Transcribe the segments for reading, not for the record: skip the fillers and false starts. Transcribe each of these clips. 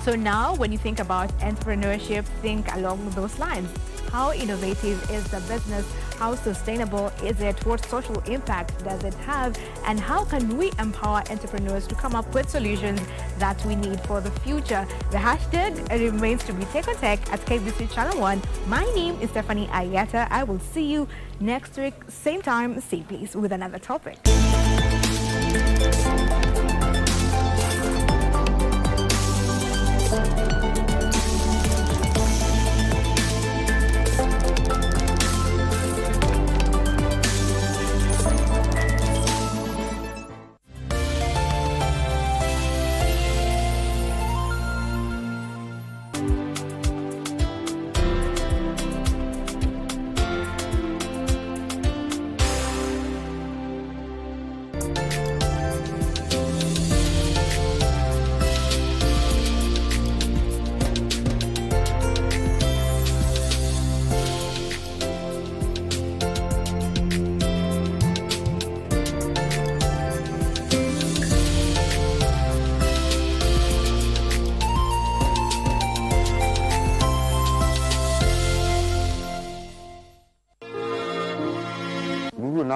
So now when you think about entrepreneurship, think along those lines. How innovative is the business? How sustainable is it? What social impact does it have? And how can we empower entrepreneurs to come up with solutions that we need for the future? The hashtag remains to be Tech on Tech at KBC Channel 1. My name is Stephanie Ayeta. I will see you next week, same time, same place, with another topic.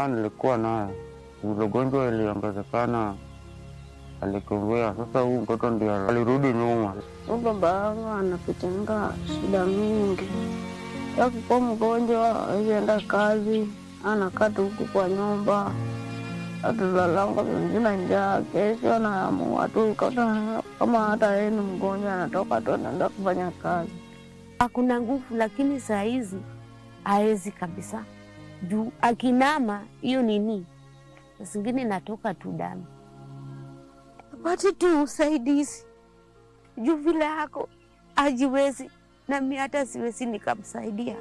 Nilikuwa naye ugonjwa iliongezekana, alikimbia. Sasa huyu mtoto ndio alirudi nyuma. Baba yangu anapitanga shida mingi, kwa mgonjwa alienda kazi, anakaa huku kwa nyumba, atulalanga wengine njaa. Kesho anaamua tu kama hata yeye ni mgonjwa, anatoka tu anaenda kufanya kazi. Hakuna nguvu, lakini saa hizi haezi kabisa. Juu akinama hiyo nini, zingine natoka tu damu. Pati tu usaidizi, juu vile hako ajiwezi, na mimi hata siwezi nikamsaidia.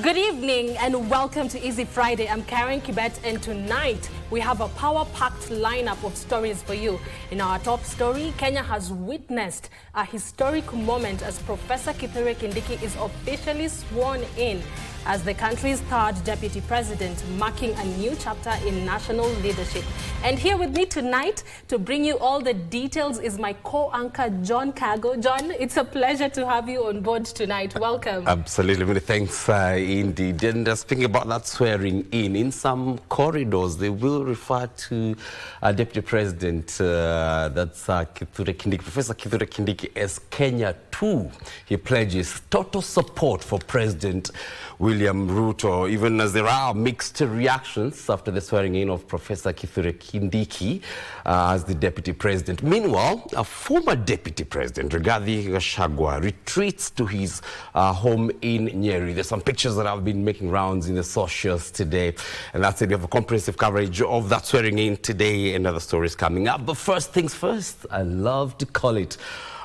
Good evening and welcome to Easy Friday. I'm Carren, Kibett, and tonight we have a power-packed lineup of stories for you. In our top story, Kenya has witnessed a historic moment as Professor Kindiki is officially sworn in as the country's third deputy president, marking a new chapter in national leadership. And here with me tonight to bring you all the details is my co-anchor, John Kago. John, it's a pleasure to have you on board tonight. Welcome. Absolutely. Many thanks indeed. And speaking about that swearing in some corridors, they will refer to Deputy President, that's Kindiki, Professor Kindiki, as Kenya 2. He pledges total support for President William Ruto, even as there are mixed reactions after the swearing in of Professor Kindiki as the deputy president. Meanwhile, a former deputy president, Gachagua, retreats to his home in Nyeri. There's some pictures that have been making rounds in the socials today, and that's it. We have a comprehensive coverage of that swearing in today and other stories coming up. But first things first, I love to call it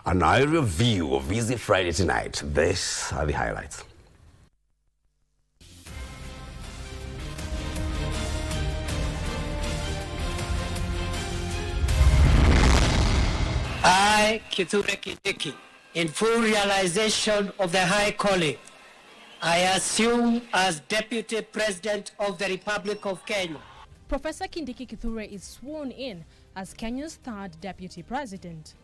an aerial view of Easy Friday tonight. These are the highlights. I, Kindiki, in full realization of the high calling, I assume as Deputy President of the Republic of Kenya. Professor Kindiki Kithure is sworn in as Kenya's third deputy president.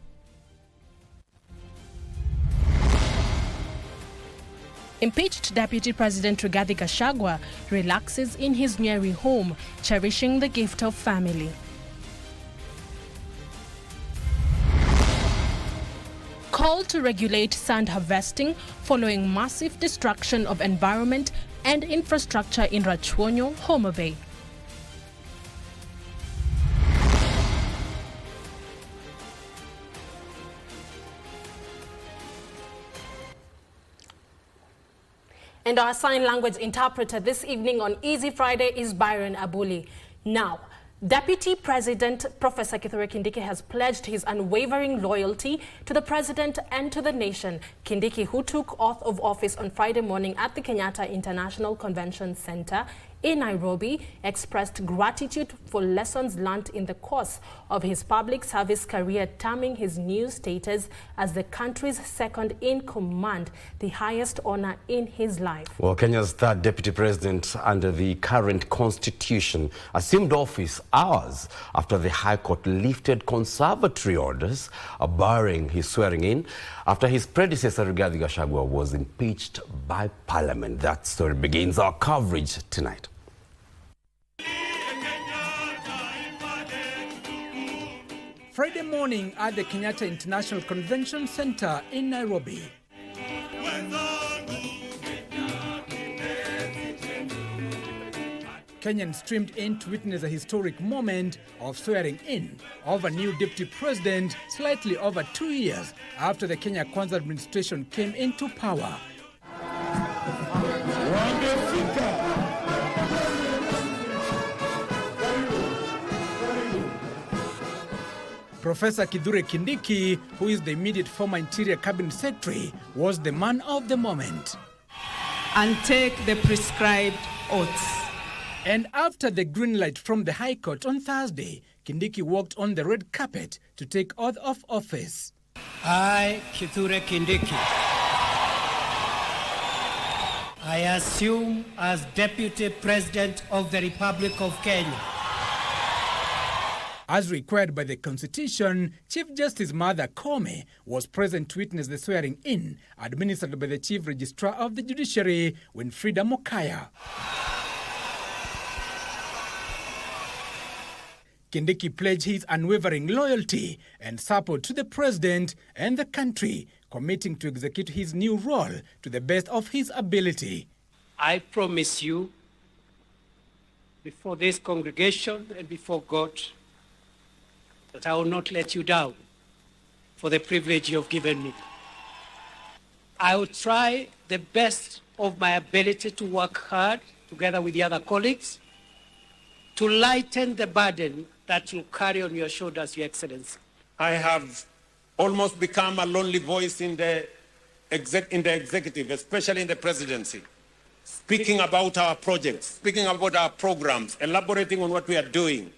Impeached Deputy President Rigathi Gachagua relaxes in his Nyeri home, cherishing the gift of family. called to regulate sand harvesting following massive destruction of environment and infrastructure in Rachuonyo, Homa Bay. And our sign language interpreter this evening on Easy Friday is Byron Abuli. Now, Deputy President Professor Kindiki has pledged his unwavering loyalty to the President and to the nation. Kindiki, who took oath of office on Friday morning at the Kenyatta International Convention Center in Nairobi, expressed gratitude for lessons learned in the course of his public service career, terming his new status as the country's second in command, the highest honor in his life. Well, Kenya's third deputy president under the current constitution assumed office hours after the High Court lifted conservatory orders barring his swearing in after his predecessor Rigathi Gachagua was impeached by Parliament. That story begins our coverage tonight. Friday morning at the Kenyatta International Convention Center in Nairobi. Kenyans streamed in to witness a historic moment of swearing in of a new deputy president slightly over 2 years after the Kenya Kwanza administration came into power. Professor Kindiki, who is the immediate former Interior Cabinet Secretary, was the man of the moment. And take the prescribed oaths. And after the green light from the High Court on Thursday, Kindiki walked on the red carpet to take oath of office. I, Kindiki, I assume as Deputy President of the Republic of Kenya. As required by the Constitution, Chief Justice Martha Koome was present to witness the swearing-in administered by the Chief Registrar of the Judiciary, Winfrida Mokaya. Kindiki pledged his unwavering loyalty and support to the President and the country, committing to execute his new role to the best of his ability. I promise you, before this congregation and before God, that I will not let you down for the privilege you have given me. I will try the best of my ability to work hard together with the other colleagues to lighten the burden that you carry on your shoulders, Your Excellency. I have almost become a lonely voice in the executive, especially in the presidency, speaking about our projects, speaking about our programs, elaborating on what we are doing.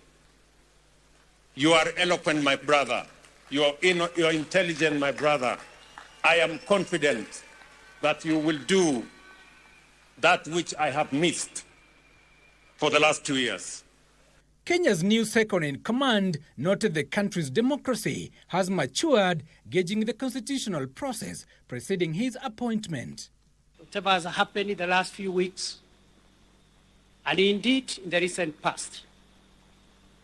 You are eloquent, my brother. You are intelligent, my brother. I am confident that you will do that which I have missed for the last 2 years. Kenya's new second-in-command noted the country's democracy has matured, gauging the constitutional process preceding his appointment. Whatever has happened in the last few weeks, and indeed in the recent past,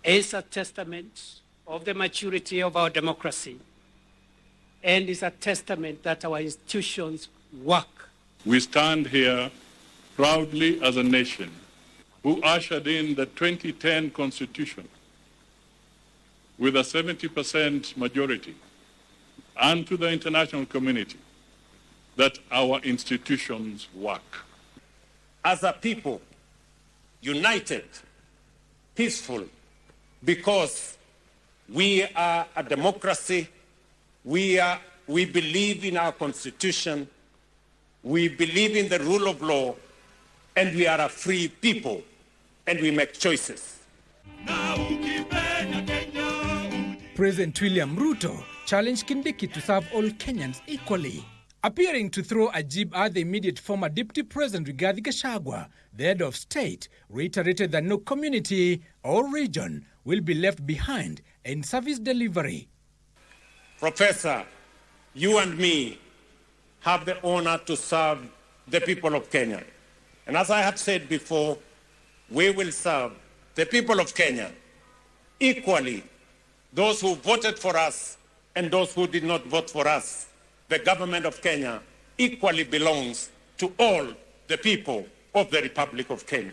is a testament of the maturity of our democracy and is a testament that our institutions work. We stand here proudly as a nation who ushered in the 2010 Constitution with a 70% majority, and to the international community that our institutions work. As a people, united, peaceful, because we are a democracy, we believe in our Constitution, we believe in the rule of law, and we are a free people, and we make choices. President William Ruto challenged Kindiki to serve all Kenyans equally. Appearing to throw a jib at the immediate former Deputy President Rigathi Gachagua, the head of state reiterated that no community or region will be left behind in service delivery. Professor, you and me have the honor to serve the people of Kenya. And as I have said before, we will serve the people of Kenya equally, those who voted for us and those who did not vote for us. the government of Kenya equally belongs to all the people of the Republic of Kenya.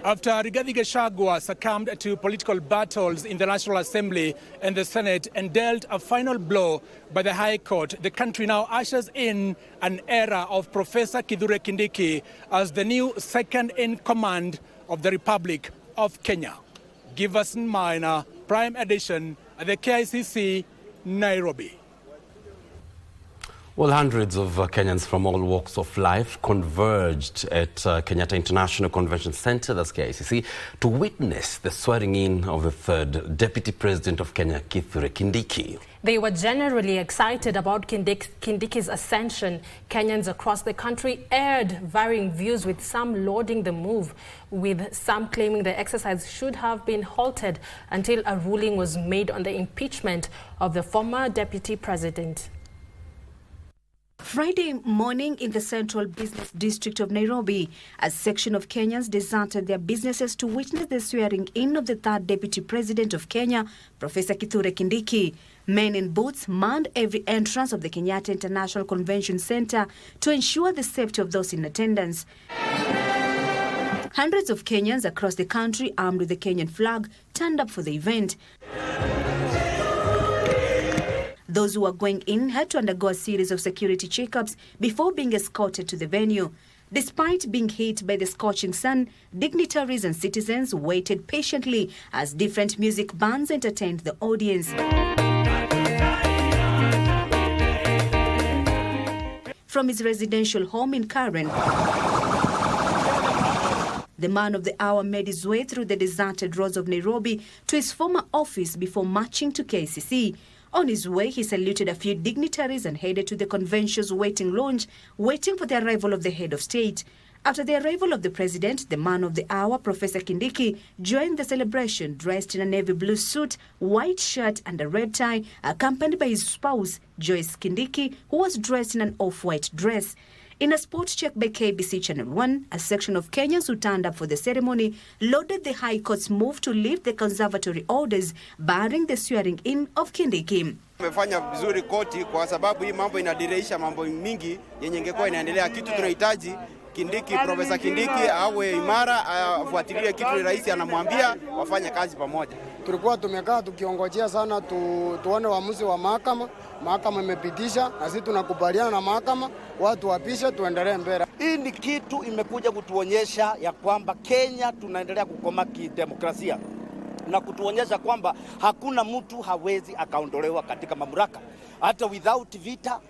After Rigathi Gachagua succumbed to political battles in the National Assembly and the Senate and dealt a final blow by the High Court, the country now ushers in an era of Professor Kindiki as the new second in command of the Republic of Kenya. Giverson Minor, Prime Edition at the KICC, Nairobi. Well, hundreds of Kenyans from all walks of life converged at Kenyatta International Convention Center, that's KICC, to witness the swearing-in of the third Deputy President of Kenya, Kindiki. They were generally excited about Kindiki's ascension. Kenyans across the country aired varying views, with some lauding the move, with some claiming the exercise should have been halted until a ruling was made on the impeachment of the former Deputy President. Friday morning in the Central Business District of Nairobi, a section of Kenyans deserted their businesses to witness the swearing-in of the third Deputy President of Kenya, Professor Kindiki. Men in boots manned every entrance of the Kenyatta International Convention Center to ensure the safety of those in attendance. Hundreds of Kenyans across the country, armed with the Kenyan flag, turned up for the event. Those who were going in had to undergo a series of security checkups before being escorted to the venue. Despite being hit by the scorching sun, dignitaries and citizens waited patiently as different music bands entertained the audience. From his residential home in Carren, the man of the hour made his way through the deserted roads of Nairobi to his former office before marching to KICC. On his way, he saluted a few dignitaries and headed to the convention's waiting lounge, waiting for the arrival of the head of state. After the arrival of the president, the man of the hour, Professor Kindiki, joined the celebration dressed in a navy blue suit, white shirt and a red tie, accompanied by his spouse, Joyce Kindiki, who was dressed in an off-white dress. In a sports check by KBC Channel 1, a section of Kenyans who turned up for the ceremony lauded the High Court's move to lift the conservatory orders barring the swearing-in of Kindiki. Tumefanya vizuri koti kwa sababu hii mambo inadireisha mambo mingi yenye ingekuwa inaendelea. Kitu tunahitaji Kindiki, Profesa Kindiki awe imara, afuatilie kitu rais anamwambia, wafanye kazi pamoja. Tulikuwa tumekaa tukiongojea sana tuone uamuzi wa mahakama. Mahakama imepitisha na sisi tunakubaliana na mahakama, watu wapishe tuendelee mbele. Hii ni kitu imekuja kutuonyesha ya kwamba Kenya tunaendelea kukoma kidemokrasia na kutuonyesha kwamba hakuna mtu hawezi akaondolewa katika mamlaka hata without vita.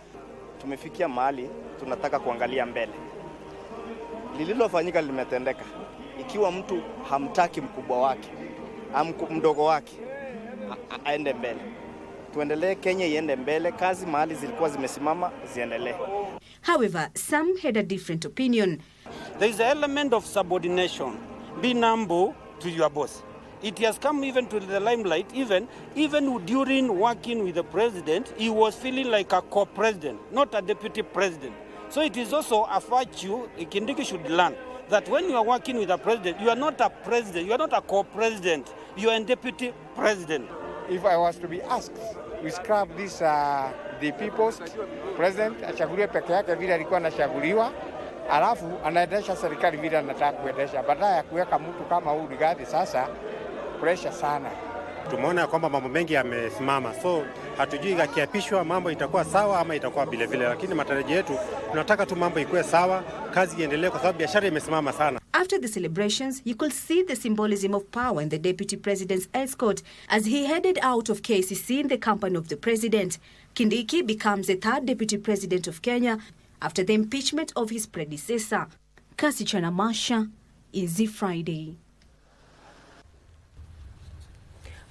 Tumefikia mahali tunataka kuangalia mbele. Lililofanyika limetendeka. Ikiwa mtu hamtaki mkubwa wake, mdogo wake aende mbele. Tuendelee, Kenya iende mbele, kazi mahali zilikuwa zimesimama ziendelee. However, some had a different opinion. There is an element of subordination. Be humble to your boss. It has come even to the limelight, even during working with the president, he was feeling like a co-president, not a deputy president. So it is also a virtue Kindiki should learn, that when you are working with a president, you are not a president, you are not a co-president, you are a deputy president. If I was to be asked, we scrap this, the people's president, achaguliwe peke yake vile alikuwa anachaguliwa, alafu anaendesha serikali vile anataka kuendesha, badala ya kuweka mtu kama huyu Rigathi. Sasa pressure sana. Tumeona kwamba mambo mengi yamesimama, so hatujui akiapishwa mambo itakuwa sawa ama itakuwa vile vile, lakini matarajio yetu tunataka tu mambo ikuwe sawa, kazi iendelee, kwa sababu biashara imesimama sana. After the celebrations, you could see the symbolism of power in the deputy president's escort as he headed out of KICC in the company of the president. Kindiki becomes the third deputy president of Kenya after the impeachment of his predecessor. Kasichana Masha, Easy Friday.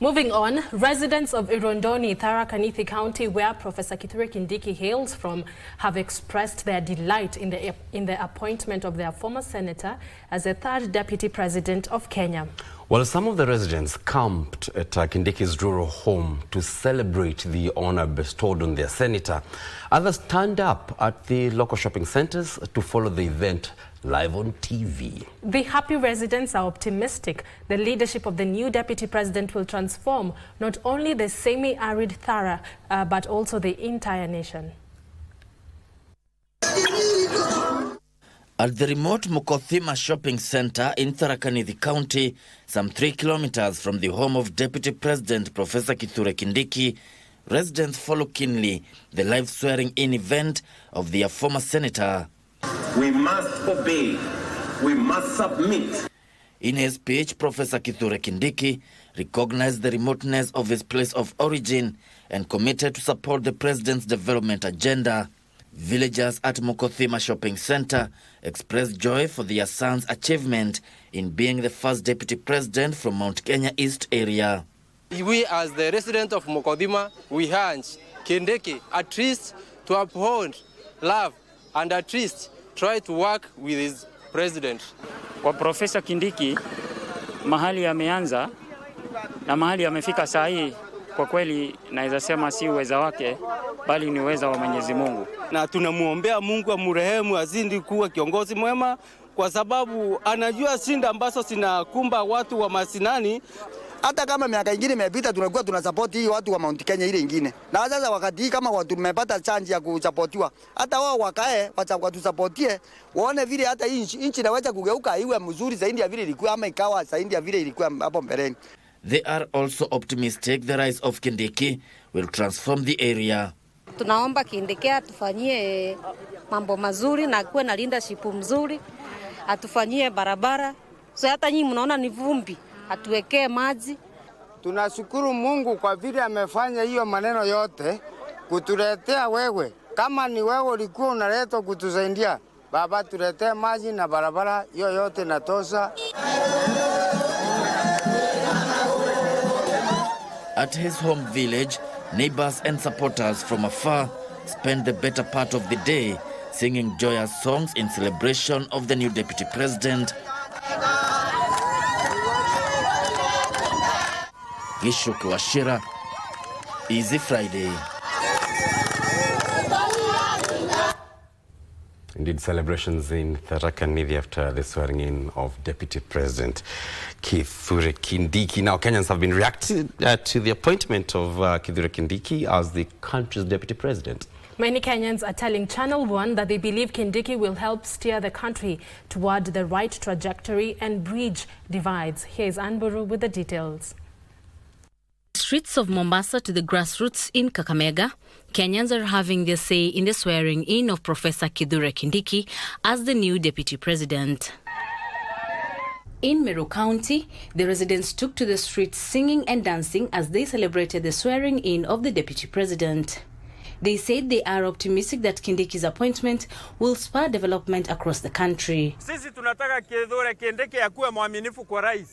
Moving on, residents of Irondoni, Tharaka Nithi County, where Professor Kindiki hails from, have expressed their delight in the appointment of their former senator as the third deputy president of Kenya. Well, some of the residents camped at Kindiki's rural home to celebrate the honor bestowed on their senator. Others turned up at the local shopping centers to follow the event live on TV. The happy residents are optimistic the leadership of the new deputy president will transform not only the semi-arid Thara, but also the entire nation. At the remote Mukothima shopping center in Tharaka Nithi County, some 3 kilometers from the home of Deputy President Professor Kindiki, residents follow keenly the live swearing-in event of their former senator. We must obey. We must submit. In his speech, Professor Kindiki recognized the remoteness of his place of origin and committed to support the president's development agenda. Villagers at Mukothima Shopping Center expressed joy for their son's achievement in being the first deputy president from Mount Kenya East area. We as the resident of Mukothima, we urge Kindiki at least to uphold love and at least try to work with his president. Kwa Professor Kindiki, mahali ameanza na mahali amefika saa hii, kwa kweli naweza sema si uweza wake bali ni uweza wa Mwenyezi Mungu. Na tunamuombea Mungu amrehemu azidi kuwa kiongozi mwema kwa sababu anajua shinda ambazo zinakumba watu wa masinani. Hata kama miaka ingine imepita tunakuwa tunasupport hii watu wa Mount Kenya ile ingine. Na sasa wakati hii kama watu tumepata chance ya kusupportiwa, hata wao wakae watusupportie, waone vile hata hii nchi inaweza kugeuka iwe mzuri zaidi ya vile ilikuwa ama ikawa zaidi ya vile ilikuwa hapo mbeleni. They are also optimistic the rise of Kindiki will transform the area. Tunaomba Kindiki atufanyie mambo mazuri na kuwe na leadership mzuri, atufanyie barabara. So hata nyinyi mnaona ni vumbi, atuwekee maji. Tunashukuru Mungu kwa vile amefanya hiyo maneno yote kutuletea wewe. Kama ni wewe ulikuwa unaleta kutusaidia, Baba tuletee maji na barabara hiyo yote natosha. At his home village, neighbors and supporters from afar spent the better part of the day singing joyous songs in celebration of the new deputy president. Gishuki Washira, Easy Friday. Indeed, celebrations in Tharaka Nithi after the swearing-in of Deputy President Kindiki. Now, Kenyans have been reacting to the appointment of Kindiki as the country's Deputy President. Many Kenyans are telling Channel One that they believe Kindiki will help steer the country toward the right trajectory and bridge divides. Here's Anburu with the details. Streets of Mombasa to the grassroots in Kakamega, Kenyans are having their say in the swearing-in of Professor Kindiki as the new deputy president. In Meru County, the residents took to the streets singing and dancing as they celebrated the swearing-in of the deputy president. They said they are optimistic that Kindiki's appointment will spur development across the country. Sisi tunataka Kindiki akuwe mwaminifu kwa rais.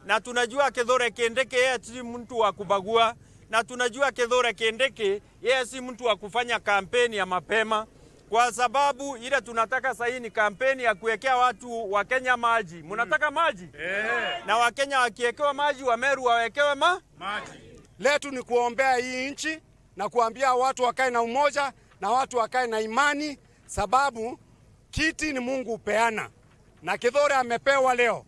Na tunajua Kindiki yeye si mtu wa kubagua, na tunajua Kindiki yeye si mtu wa kufanya kampeni ya mapema, kwa sababu ile tunataka sasa ni kampeni ya kuwekea watu wa Kenya maji. Mnataka maji? Na wa Kenya wakiekewa maji, wa Meru wawekewe maji. Letu ni kuombea hii nchi na kuambia watu wakae na umoja na watu wakae na imani, sababu kiti ni Mungu upeana na Kindiki amepewa leo.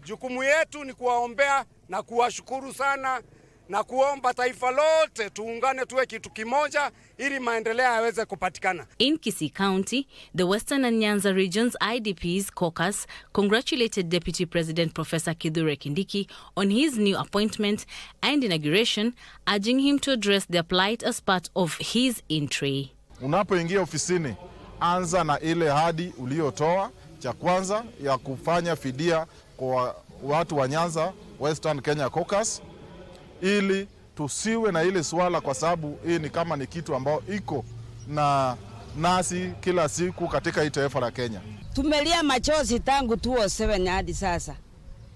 Jukumu yetu ni kuwaombea na kuwashukuru sana na kuomba taifa lote tuungane tuwe kitu kimoja ili maendeleo yaweze kupatikana. In KICC County, the Western and Nyanza region's IDP's caucus congratulated Deputy President Professor Kindiki on his new appointment and inauguration, urging him to address their plight as part of his entry. Unapoingia ofisini, anza na ile hadi uliotoa cha kwanza ya kufanya fidia kwa watu wa Nyanza Western Kenya Caucus, ili tusiwe na ile swala, kwa sababu hii ni kama ni kitu ambao iko na nasi kila siku katika hii taifa la Kenya. Tumelia machozi tangu 2007 hadi sasa,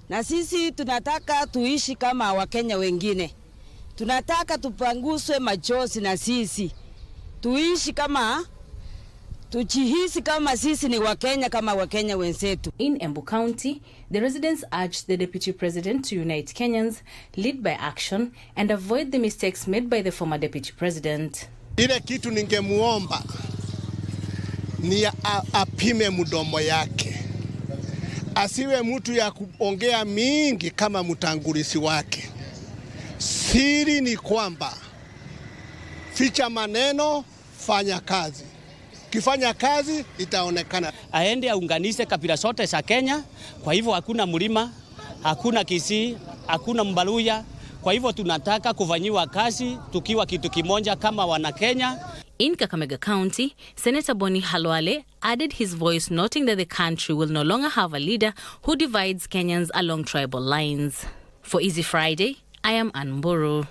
na sisi tunataka tuishi kama Wakenya wengine. Tunataka tupanguswe machozi na sisi tuishi kama Tujihisi kama sisi ni Wakenya kama Wakenya wenzetu. In Embu County, the residents urged the Deputy President to unite Kenyans, lead by action, and avoid the mistakes made by the former Deputy President. Ile kitu ningemuomba ni apime mdomo yake. Asiwe mtu ya kuongea mingi kama mtangulisi wake. Siri ni kwamba ficha maneno, fanya kazi. Kifanya kazi itaonekana. Aende aunganishe kabila zote za Kenya. Kwa hivyo hakuna Mlima, hakuna Kisii, hakuna Mbaluya. Kwa hivyo tunataka kufanyiwa kazi tukiwa kitu kimoja kama wana Kenya. In Kakamega County, Senator Boni Halwale added his voice, noting that the country will no longer have a leader who divides Kenyans along tribal lines. For Easy Friday, I am Ann Mburu.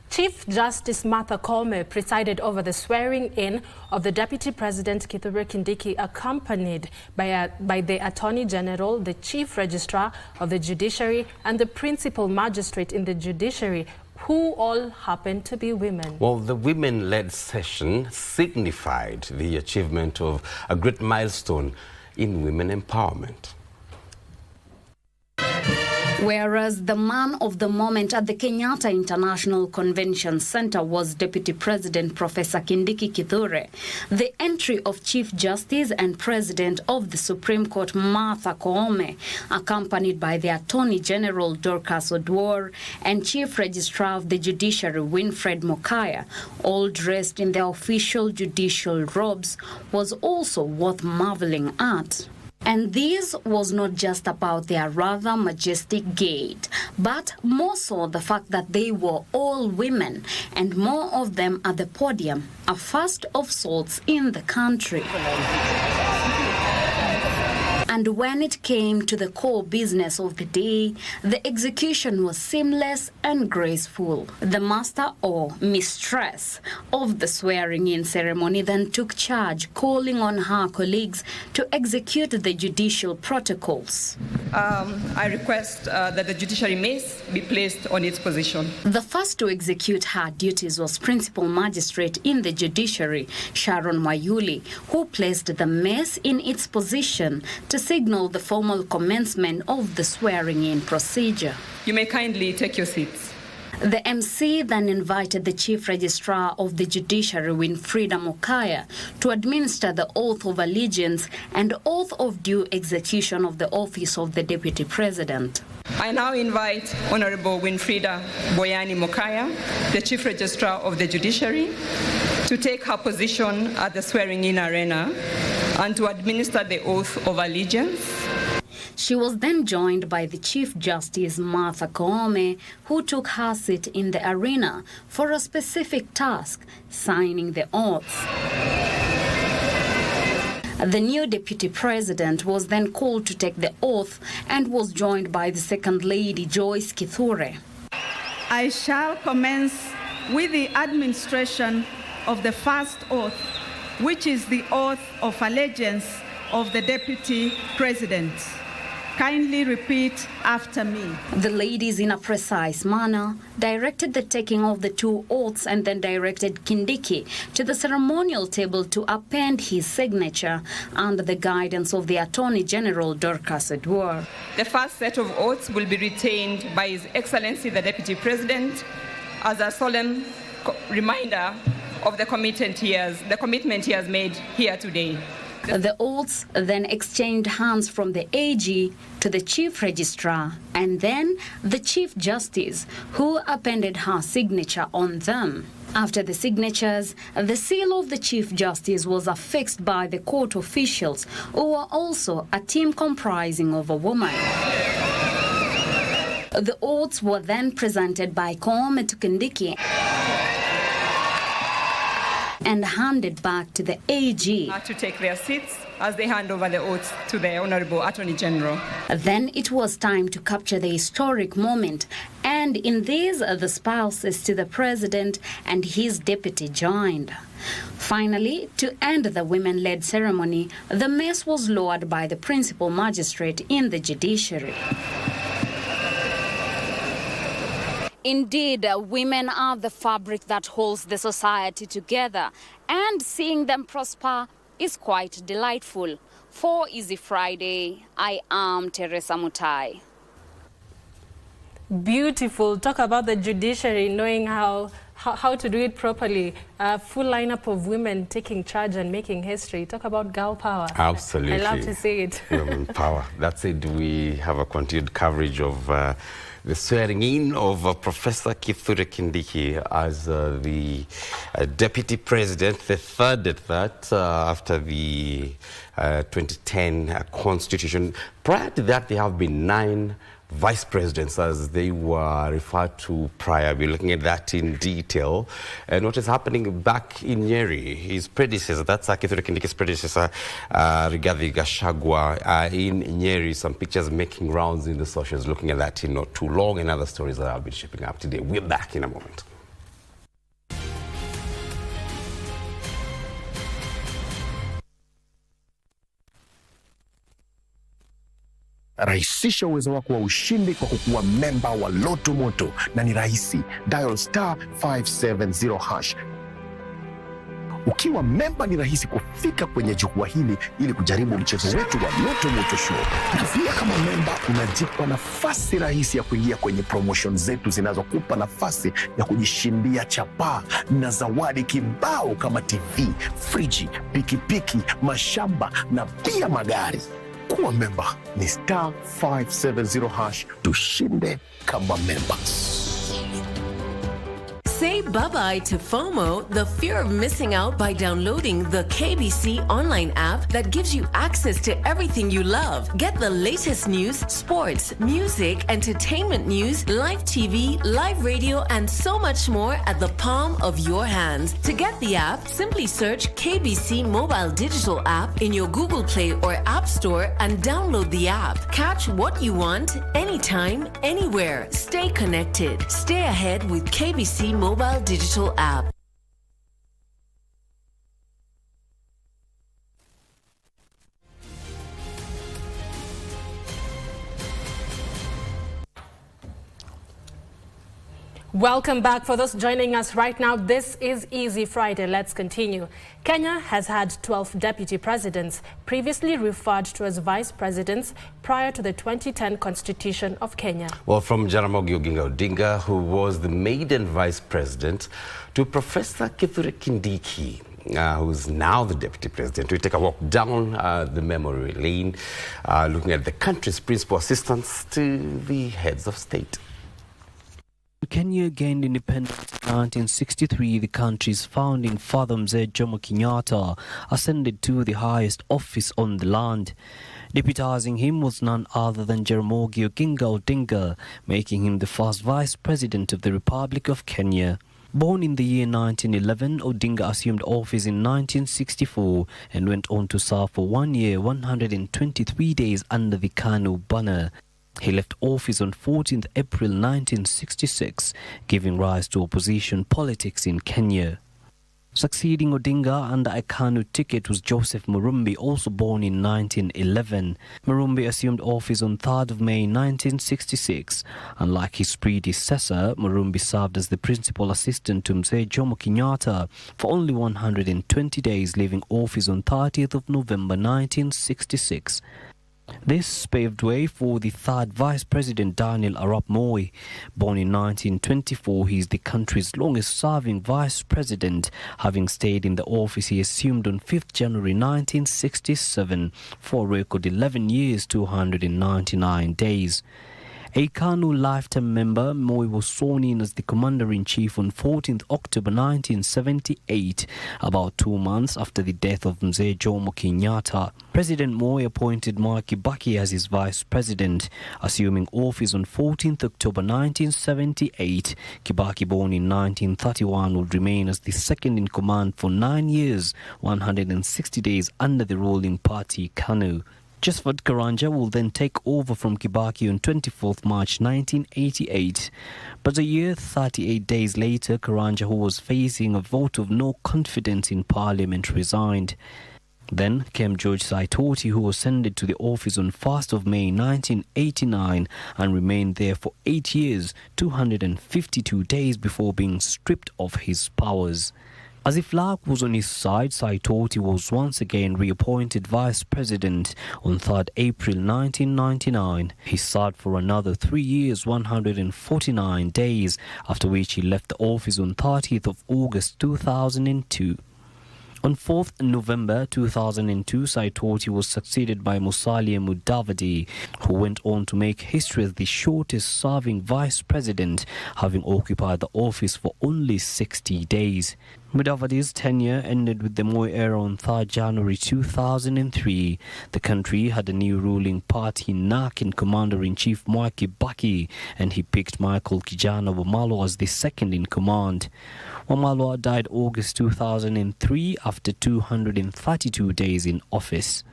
Chief Justice Martha Koome presided over the swearing-in of the Deputy President Kithure Kindiki, accompanied by the Attorney General, the Chief Registrar of the Judiciary, and the Principal Magistrate in the Judiciary, who all happen to be women. Well, the women-led session signified the achievement of a great milestone in women empowerment. Whereas the man of the moment at the Kenyatta International Convention Center was Deputy President Professor Kindiki Kithure, the entry of Chief Justice and President of the Supreme Court Martha Koome, accompanied by the Attorney General Dorcas Oduor and Chief Registrar of the Judiciary Winfred Mokaya, all dressed in their official judicial robes, was also worth marveling at. And this was not just about their rather majestic gait, but more so the fact that they were all women, and more of them at the podium, a first of sorts in the country. And when it came to the core business of the day, the execution was seamless and graceful. The master or mistress of the swearing-in ceremony then took charge, calling on her colleagues to execute the judicial protocols. I request that the judiciary mace be placed on its position. The first to execute her duties was Principal Magistrate in the Judiciary, Sharon Wayuli, who placed the mace in its position to signal the formal commencement of the swearing-in procedure. You may kindly take your seats. The MC then invited the Chief Registrar of the Judiciary, Winfrida Mokaya, to administer the oath of allegiance and oath of due execution of the office of the Deputy President. I now invite Honorable Winfrida Boyani Mokaya, the Chief Registrar of the Judiciary, to take her position at the swearing-in arena and to administer the oath of allegiance. She was then joined by the Chief Justice Martha Koome, who took her seat in the arena for a specific task, signing the oath. The new Deputy President was then called to take the oath and was joined by the Second Lady Joyce Kithure. I shall commence with the administration of the first oath, which is the oath of allegiance of the Deputy President. Kindly repeat after me. The ladies, in a precise manner, directed the taking of the two oaths and then directed Kindiki to the ceremonial table to append his signature under the guidance of the Attorney General Dorcas Oduor. The first set of oaths will be retained by His Excellency the Deputy President as a solemn reminder of the commitment he has made here today. The oaths then exchanged hands from the AG to the Chief Registrar and then the Chief Justice, who appended her signature on them. After the signatures, the seal of the Chief Justice was affixed by the court officials, who were also a team comprising of a woman. The oaths were then presented by Koome to Kindiki and handed back to the AG. To take their seats as they hand over the oaths to the Honorable Attorney General. Then it was time to capture the historic moment, and in this the spouses to the President and his deputy joined. Finally, to end the women-led ceremony, the mace was lowered by the Principal Magistrate in the Judiciary. Indeed, women are the fabric that holds the society together, and seeing them prosper is quite delightful. For Easy Friday, I am Teresa Mutai. Beautiful. Talk about the judiciary knowing how to do it properly. A full lineup of women taking charge and making history. Talk about girl power. Absolutely. I love to see it. Women power. That's it. We have a continued coverage of the swearing in of Professor Kithure Kindiki as the Deputy President, the third at that, after the 2010 Constitution. Prior to that, there have been 9 vice presidents, as they were referred to prior. We're looking at that in detail. And what is happening back in Nyeri, his predecessor, that's Kithure Kindiki's predecessor, Rigathi Gachagua, in Nyeri, some pictures making rounds in the socials, looking at that in not too long, and other stories that I'll be shaping up today. We're back in a moment. Rahisisha uwezo wako wa ushindi kwa kukuwa memba wa Loto Moto, na ni rahisi. Dial *570#. Ukiwa memba, ni rahisi kufika kwenye jukwaa hili ili kujaribu mchezo wetu wa Loto Moto Show. Na pia kama memba unajipa nafasi rahisi ya kuingia kwenye promotion zetu zinazokupa nafasi ya kujishindia chapaa na zawadi kibao kama TV, friji, pikipiki, mashamba na pia magari. Kuwa memba ni *570#. Tushinde kama members. Say bye-bye to FOMO, the fear of missing out, by downloading the KBC Online app that gives you access to everything you love. Get the latest news, sports, music, entertainment news, live TV, live radio, and so much more at the palm of your hands. To get the app, simply search KBC Mobile Digital App in your Google Play or App Store and download the app. Catch what you want, anytime, anywhere. Stay connected. Stay ahead with KBC Mobile Digital App. Welcome back. For those joining us right now, this is Easy Friday. Let's continue. Kenya has had 12 deputy presidents, previously referred to as vice presidents, prior to the 2010 Constitution of Kenya. Well, from Jaramogi Oginga Odinga, who was the maiden vice president, to Professor Kithure Kindiki, who's now the deputy president. We take a walk down the memory lane, looking at the country's principal assistants to the heads of state. Kenya gained independence in 1963. The country's founding father, Mzee Jomo Kenyatta, ascended to the highest office on the land. Deputizing him was none other than Jaramogi Oginga Odinga, making him the first vice president of the Republic of Kenya. Born in the year 1911, Odinga assumed office in 1964 and went on to serve for 1 year, 123 days under the KANU banner. He left office on 14th April 1966, giving rise to opposition politics in Kenya. Succeeding Odinga under a KANU ticket was Joseph Murumbi, also born in 1911. Murumbi assumed office on 3rd of May 1966. Unlike his predecessor, Murumbi served as the principal assistant to Mzee Jomo Kenyatta for only 120 days, leaving office on 30th of November 1966. This paved way for the third Vice President, Daniel Arap Moi. Born in 1924, he is the country's longest-serving Vice President, having stayed in the office he assumed on 5th January 1967 for a record 11 years, 299 days. A KANU lifetime member, Moi was sworn in as the Commander-in-Chief on 14th October 1978, about 2 months after the death of Mzee Jomo Kenyatta. President Moi appointed Kibaki as his Vice President, assuming office on 14th October 1978. Kibaki, born in 1931, would remain as the second in command for 9 years, 160 days under the ruling party KANU. Jasford Karanja will then take over from Kibaki on 24th March 1988. But a year, 38 days later, Karanja, who was facing a vote of no confidence in Parliament, resigned. Then came George Saitoti, who ascended to the office on 1st of May 1989 and remained there for 8 years, 252 days before being stripped of his powers. As if luck was on his side, Saitoti was once again reappointed vice president on 3rd April 1999. He served for another 3 years, 149 days, after which he left the office on 30th of August 2002. On 4th November 2002, Saitoti was succeeded by Musalia Mudavadi, who went on to make history as the shortest-serving vice president, having occupied the office for only 60 days. Mudavadi's tenure ended with the Moi era on 3rd January 2003. The country had a new ruling party NAC in Commander-in-Chief Mwai Kibaki, and he picked Michael Kijana Wamalwa as the second in command. Wamalwa died August 2003 after 232 days in office.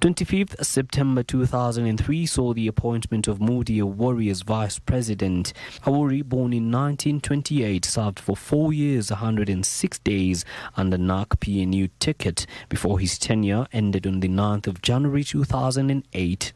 25th September 2003 saw the appointment of Moody Awori as vice president. Awori, born in 1928, served for 4 years, 106 days under NAC PNU ticket before his tenure ended on the 9th of January 2008.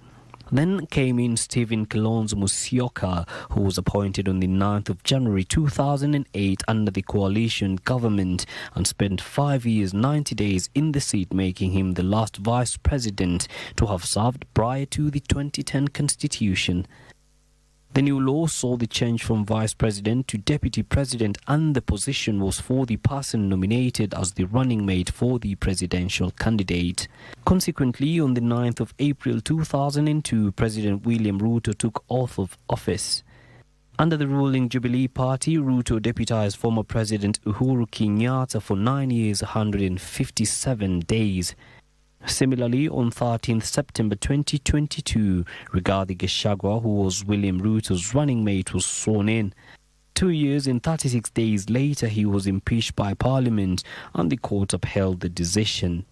Then came in Stephen Kilonzo Musyoka, who was appointed on the 9th of January 2008 under the coalition government and spent 5 years, 90 days in the seat, making him the last vice president to have served prior to the 2010 constitution. The new law saw the change from vice president to deputy president, and the position was for the person nominated as the running mate for the presidential candidate. Consequently, on the 9th of April 2002, President William Ruto took oath of office. Under the ruling Jubilee Party, Ruto deputized former President Uhuru Kenyatta for 9 years, 157 days. Similarly, on 13th September 2022, Rigathi Gachagua, who was William Ruto's running mate, was sworn in. 2 years and 36 days later, he was impeached by Parliament and the court upheld the decision.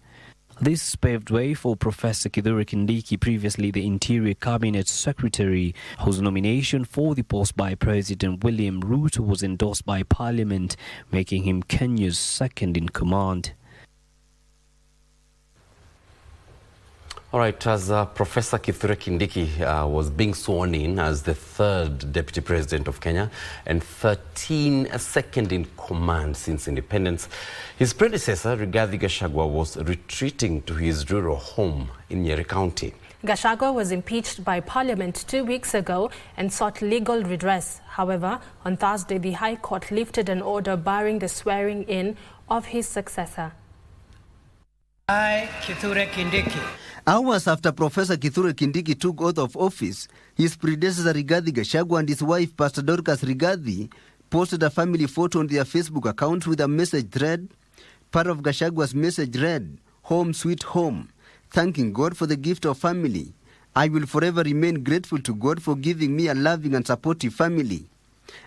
This paved way for Professor Kithure Kindiki, previously the Interior Cabinet Secretary, whose nomination for the post by President William Ruto was endorsed by Parliament, making him Kenya's second in command. All right, as Professor Kithure Kindiki was being sworn in as the third Deputy President of Kenya and 13th second in command since independence, his predecessor, Rigathi Gachagua, was retreating to his rural home in Nyeri County. Gachagua was impeached by Parliament 2 weeks ago and sought legal redress. However, on Thursday, the High Court lifted an order barring the swearing in of his successor. I, Kithure Kindiki. Hours after Professor Kithure Kindiki took oath of office, his predecessor Rigathi Gachagua and his wife Pastor Dorcas Rigathi posted a family photo on their Facebook account with a message thread. Part of Gachagua's message read, "Home sweet home, thanking God for the gift of family. I will forever remain grateful to God for giving me a loving and supportive family.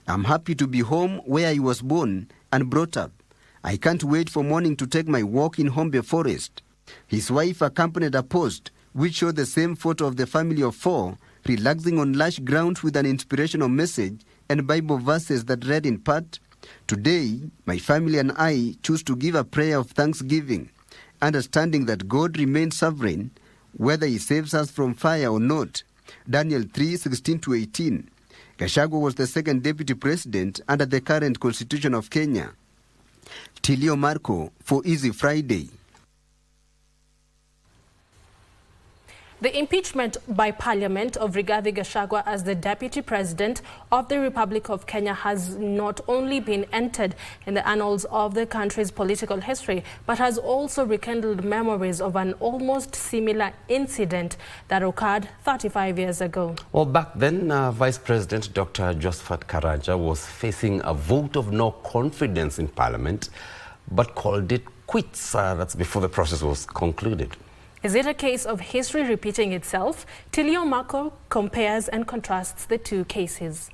I'm happy to be home where I was born and brought up. I can't wait for morning to take my walk in Hombe Forest." His wife accompanied a post which showed the same photo of the family of four relaxing on lush ground with an inspirational message and Bible verses that read in part, "Today, my family and I choose to give a prayer of thanksgiving, understanding that God remains sovereign, whether he saves us from fire or not." Daniel 3:16-18. Gachagua was the second deputy president under the current constitution of Kenya. Tilio Marco for Easy Friday. The impeachment by Parliament of Rigathi Gachagua as the Deputy President of the Republic of Kenya has not only been entered in the annals of the country's political history, but has also rekindled memories of an almost similar incident that occurred 35 years ago. Well, back then, Vice President Dr. Josephat Karanja was facing a vote of no confidence in Parliament, but called it quits. That's before the process was concluded. Is it a case of history repeating itself? Tilio Marco compares and contrasts the two cases.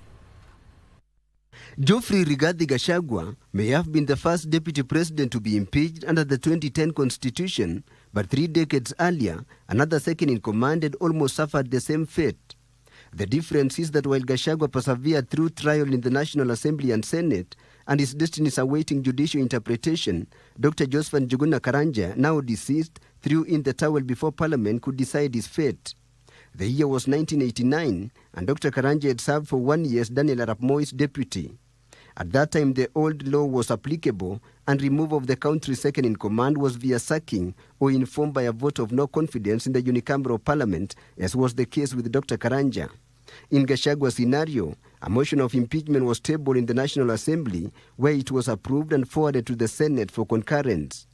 Geoffrey Rigathi Gachagua may have been the first deputy president to be impeached under the 2010 constitution, but 3 decades earlier, another second in command had almost suffered the same fate. The difference is that while Gachagua persevered through trial in the National Assembly and Senate, and his destiny is awaiting judicial interpretation, Dr. Joseph Njuguna Karanja, now deceased, threw in the towel before Parliament could decide his fate. The year was 1989, and Dr. Karanja had served for 1 year as Daniel Arap Moi's deputy. At that time, the old law was applicable, and removal of the country's second-in-command was via sacking or informed by a vote of no confidence in the unicameral parliament, as was the case with Dr. Karanja. In Gachagua's scenario, a motion of impeachment was tabled in the National Assembly, where it was approved and forwarded to the Senate for concurrence.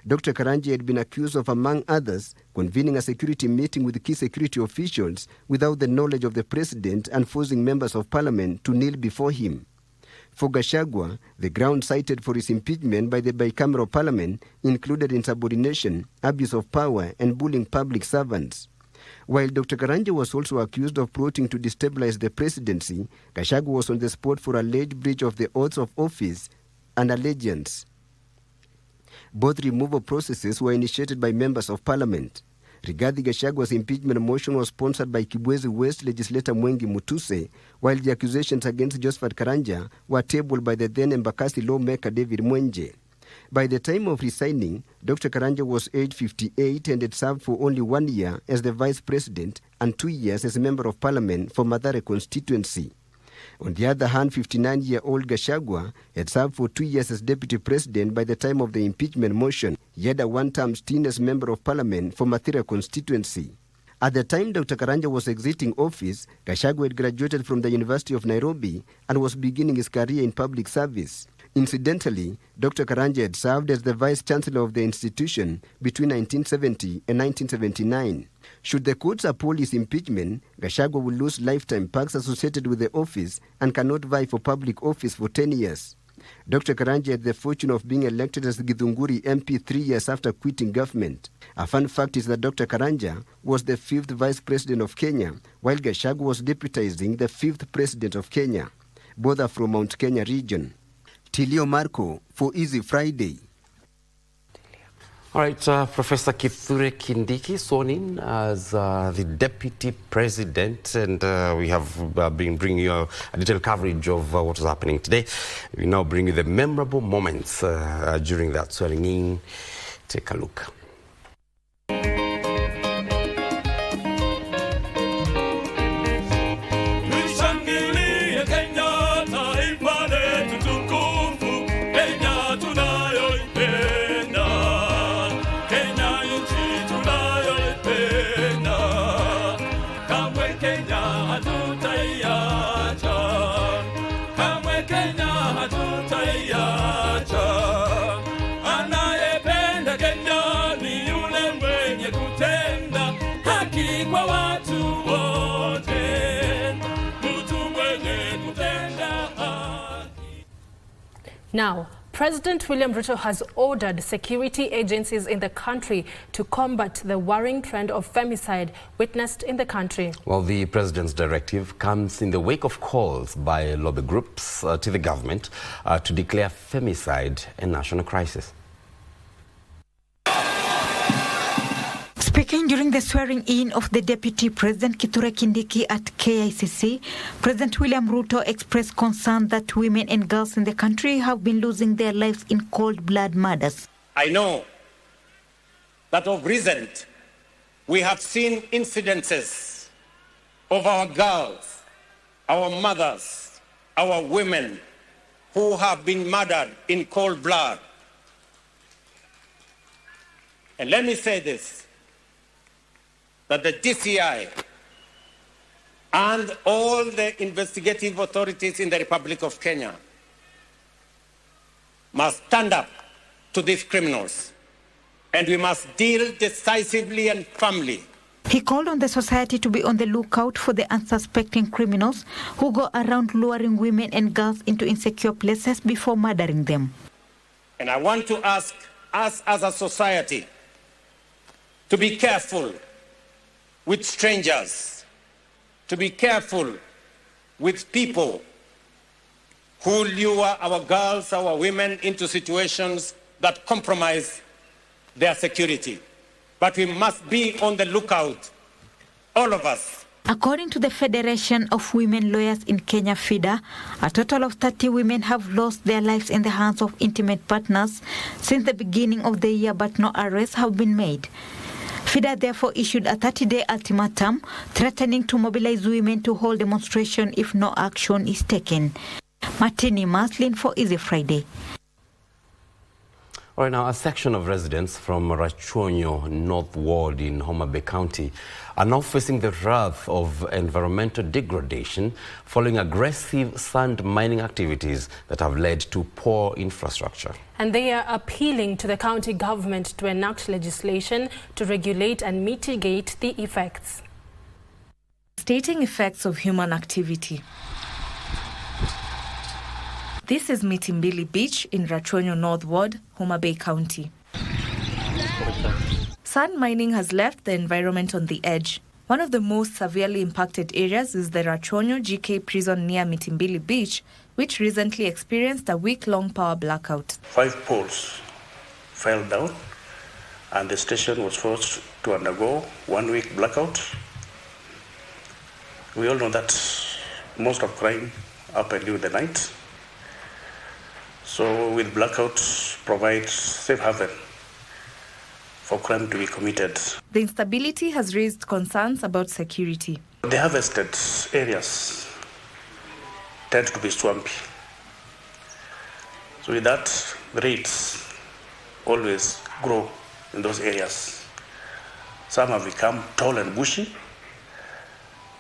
Dr. Karanja had been accused of, among others, convening a security meeting with key security officials without the knowledge of the president and forcing members of parliament to kneel before him. For Gachagua, the ground cited for his impeachment by the bicameral parliament included insubordination, abuse of power, and bullying public servants. While Dr. Karanja was also accused of plotting to destabilize the presidency, Gachagua was on the spot for alleged breach of the oaths of office and allegiance. Both removal processes were initiated by members of parliament. Rigathi Gachagua's impeachment motion was sponsored by Kibwezi West legislator Mwengi Mutuse, while the accusations against Josephat Karanja were tabled by the then Embakasi lawmaker David Mwenje. By the time of resigning, Dr. Karanja was aged 58 and had served for only 1 year as the vice president and 2 years as a member of parliament for Mathare constituency. On the other hand, 59-year-old Gachagua had served for 2 years as deputy president by the time of the impeachment motion. He had a one-term stint as member of parliament for Mathare constituency. At the time Dr. Karanja was exiting office, Gachagua had graduated from the University of Nairobi and was beginning his career in public service. Incidentally, Dr. Karanja had served as the vice-chancellor of the institution between 1970 and 1979. Should the courts uphold his impeachment, Gachagua will lose lifetime perks associated with the office and cannot vie for public office for 10 years. Dr. Karanja had the fortune of being elected as Githunguri MP 3 years after quitting government. A fun fact is that Dr. Karanja was the 5th vice president of Kenya, while Gachagua was deputizing the 5th president of Kenya. Both are from Mount Kenya region. Tilio Marco for Easy Friday. All right, Professor Kithure Kindiki sworn in as the Deputy President, and we have been bringing you a detailed coverage of what is happening today. We now bring you the memorable moments during that swearing in. Take a look. Now, President William Ruto has ordered security agencies in the country to combat the worrying trend of femicide witnessed in the country. Well, the president's directive comes in the wake of calls by lobby groups to the government to declare femicide a national crisis. Speaking during the swearing-in of the Deputy President Kithure Kindiki at KICC, President William Ruto expressed concern that women and girls in the country have been losing their lives in cold-blood murders. I know that of recent we have seen incidences of our girls, our mothers, our women who have been murdered in cold blood. And let me say this, that the DCI and all the investigative authorities in the Republic of Kenya must stand up to these criminals, and we must deal decisively and firmly. He called on the society to be on the lookout for the unsuspecting criminals who go around luring women and girls into insecure places before murdering them. And I want to ask us as a society to be careful with strangers, to be careful with people who lure our girls, our women into situations that compromise their security. But we must be on the lookout, all of us, According to the Federation of Women Lawyers in Kenya, FIDA, a total of 30 women have lost their lives in the hands of intimate partners since the beginning of the year, but no arrests have been made. FIDA therefore issued a 30-day ultimatum threatening to mobilize women to hold demonstration if no action is taken. Martini Maslin for Easy Friday. All right, now a section of residents from Rachonyo North Ward in Homa Bay County are now facing the wrath of environmental degradation following aggressive sand mining activities that have led to poor infrastructure. And they are appealing to the county government to enact legislation to regulate and mitigate the effects. Stating effects of human activity. This is Mitimbili Beach in Rachonyo North Ward, Homa Bay County. Sand mining has left the environment on the edge. One of the most severely impacted areas is the Rachonyo GK prison near Mitimbili Beach, which recently experienced a week-long power blackout. 5 poles fell down and the station was forced to undergo 1 week blackout. We all know that most of crime happened during the night. So with blackouts provides safe haven for crime to be committed. The instability has raised concerns about security. The harvested areas tend to be swampy. So with that, the rates always grow in those areas. Some have become tall and bushy.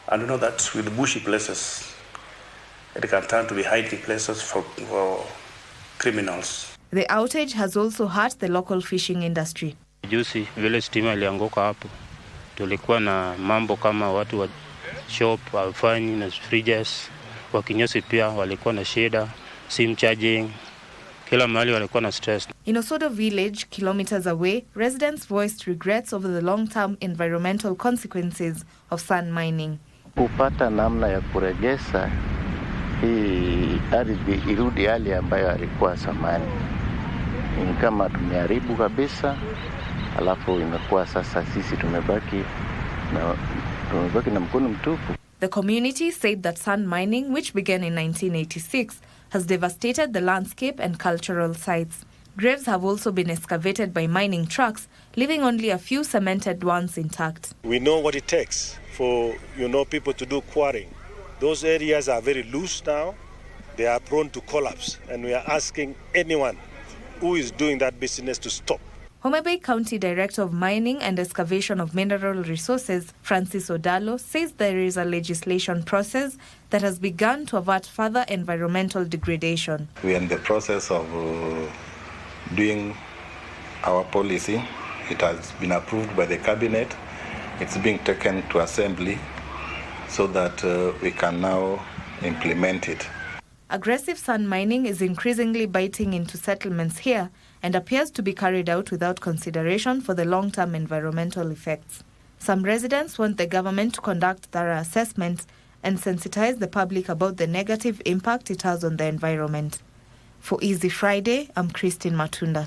And we know that with bushy places, it can turn to be hiding places for criminals. The outage has also hurt the local fishing industry. Juzi vile stima ilianguka hapo, tulikuwa na mambo kama watu wa shop hawafanyi na fridges, wakinyosi pia walikuwa na shida, sim charging, kila mahali walikuwa na stress. In Osodo village, kilometers away, residents voiced regrets over the long-term environmental consequences of sand mining. Kupata namna ya kuregesa hii ardhi irudi hali ambayo alikuwa zamani. Ni kama tumeharibu kabisa, alafu imekuwa sasa sisi tumebaki na mkono mtupu. The community said that sand mining, which began in 1986, has devastated the landscape and cultural sites. Graves have also been excavated by mining trucks, leaving only a few cemented ones intact. We know what it takes for people to do quarrying. Those areas are very loose now. They are prone to collapse, and we are asking anyone who is doing that business to stop. Homa Bay County Director of Mining and Excavation of Mineral Resources, Francis Odalo, says there is a legislation process that has begun to avert further environmental degradation. We are in the process of doing our policy. It has been approved by the cabinet. It's being taken to assembly so that we can now implement it. Aggressive sand mining is increasingly biting into settlements here and appears to be carried out without consideration for the long-term environmental effects. Some residents want the government to conduct thorough assessments and sensitize the public about the negative impact it has on the environment. For Easy Friday, I'm Christine Matunda.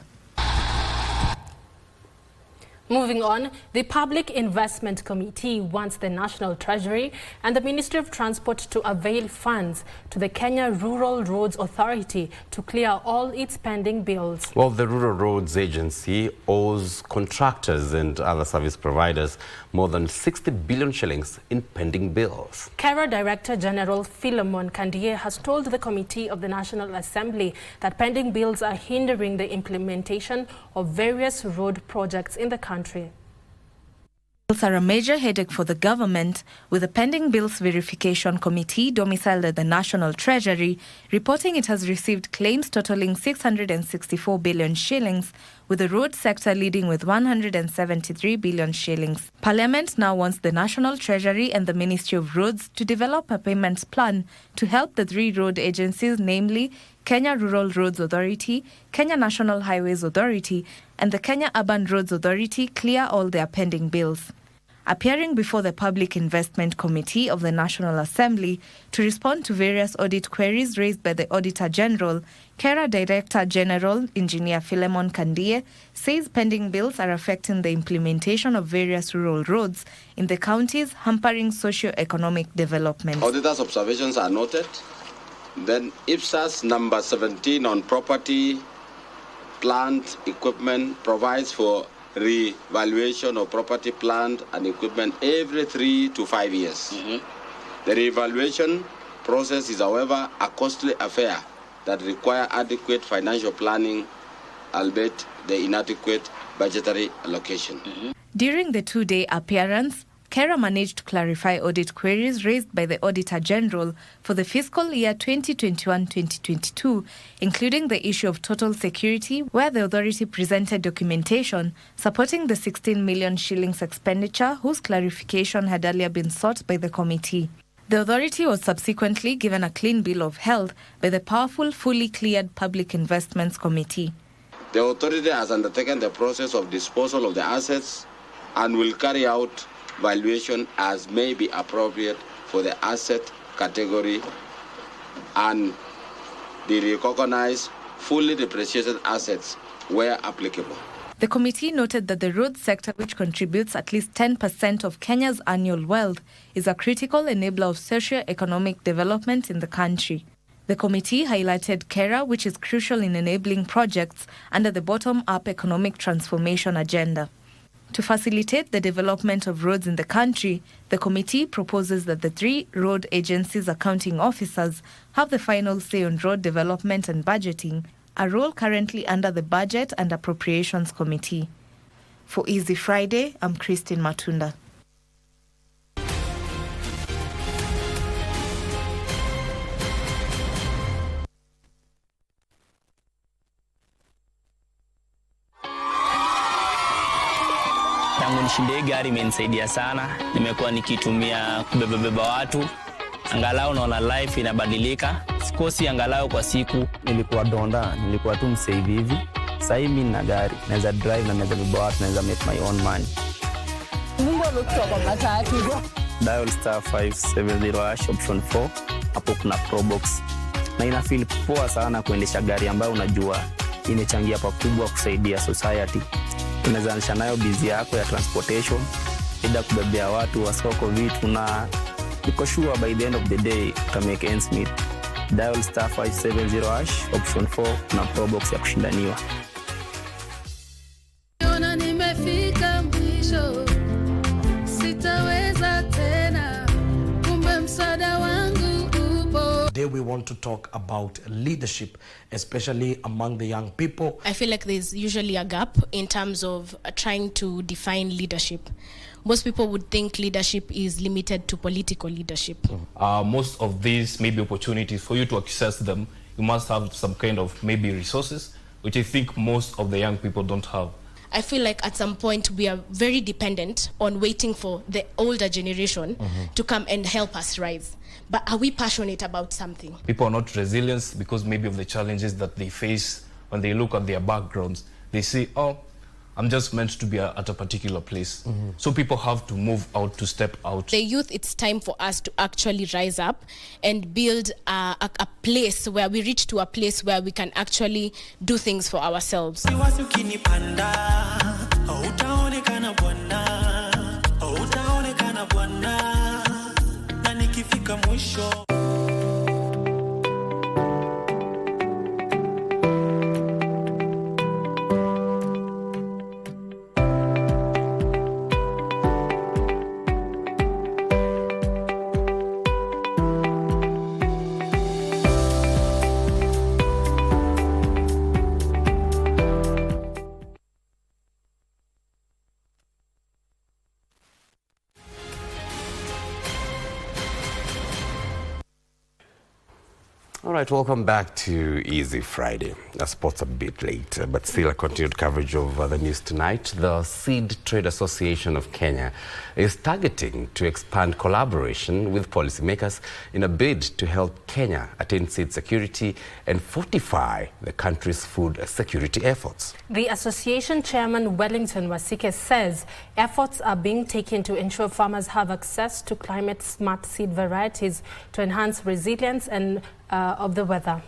Moving on, the Public Investment Committee wants the National Treasury and the Ministry of Transport to avail funds to the Kenya Rural Roads Authority to clear all its pending bills. Well, the Rural Roads Agency owes contractors and other service providers more than 60 billion shillings in pending bills. KERA Director General Philemon Kandie has told the Committee of the National Assembly that pending bills are hindering the implementation of various road projects in the country. Bills are a major headache for the government, with the Pending Bills Verification Committee domiciled at the National Treasury reporting it has received claims totaling 664 billion shillings, with the road sector leading with 173 billion shillings. Parliament now wants the National Treasury and the Ministry of Roads to develop a payment plan to help the three road agencies, namely Kenya Rural Roads Authority, Kenya National Highways Authority, and the Kenya Urban Roads Authority, clear all their pending bills. appearing before the Public Investment Committee of the National Assembly to respond to various audit queries raised by the Auditor General, KERA Director General Engineer Philemon Kandie says pending bills are affecting the implementation of various rural roads in the counties, hampering socio-economic development. Auditor's observations are noted. Then IPSAS number 17 on property, plant, equipment provides for re-evaluation of property, plant and equipment every 3 to 5 years. The re-evaluation process is, however, a costly affair that requires adequate financial planning, albeit the inadequate budgetary allocation. During the two-day appearance, KERA managed to clarify audit queries raised by the Auditor General for the fiscal year 2021-2022, including the issue of total security, where the authority presented documentation supporting the 16 million shillings expenditure, whose clarification had earlier been sought by the committee. The authority was subsequently given a clean bill of health by the powerful, fully cleared Public Investments Committee. The authority has undertaken the process of disposal of the assets and will carry out valuation as may be appropriate for the asset category and the recognized fully depreciated assets where applicable. The committee noted that the road sector, which contributes at least 10% of Kenya's annual wealth, is a critical enabler of socio-economic development in the country. The committee highlighted KERA, which is crucial in enabling projects under the bottom-up economic transformation agenda. To facilitate the development of roads in the country, the committee proposes that the 3 road agencies' accounting officers have the final say on road development and budgeting, a role currently under the Budget and Appropriations Committee. For Easy Friday, I'm Christine Matunda. Tangu nishinde gari imenisaidia sana. Nimekuwa nikitumia kubeba watu. Angalau naona life inabadilika. Sikosi angalau kwa siku. Nilikuwa donda, nilikuwa tu msave hivi. Sasa hivi nina gari, naweza drive na naweza beba watu, naweza make my own money. Mungu amekutoa kwa matatu. Dial *570# option 4. Hapo kuna Pro Box. Na ina feel poa sana kuendesha gari ambayo unajua imechangia pakubwa kusaidia society. Unazanisha nayo busy yako ya transportation, ida kubebea watu wa soko vitu, na niko sure by the end of the day uta make ends meet. Dial *570# option 4 na Pro Box ya kushindaniwa. Niona nimefika mwisho, sitaweza tena, kumbe msaada wangu upo. Today we want to talk about leadership, especially among the young people. I feel like there's usually a gap in terms of trying to define leadership. Most people would think leadership is limited to political leadership. Most of these maybe opportunities, for you to access them, you must have some kind of maybe resources, which I think most of the young people don't have. I feel like at some point we are very dependent on waiting for the older generation to come and help us rise. But are we passionate about something? People are not resilient because maybe of the challenges that they face. When they look at their backgrounds, they say, oh, I'm just meant to be at a particular place. So people have to move out, to step out. The youth, it's time for us to actually rise up and build a place where we reach to a place where we can actually do things for ourselves. All right, welcome back to Easy Friday. Sports a bit late, but still a continued coverage of the news tonight. The Seed Trade Association of Kenya is targeting to expand collaboration with policymakers in a bid to help Kenya attain seed security and fortify the country's food security efforts. The association chairman, Wellington Wasike, says efforts are being taken to ensure farmers have access to climate-smart seed varieties to enhance resilience and of the weather.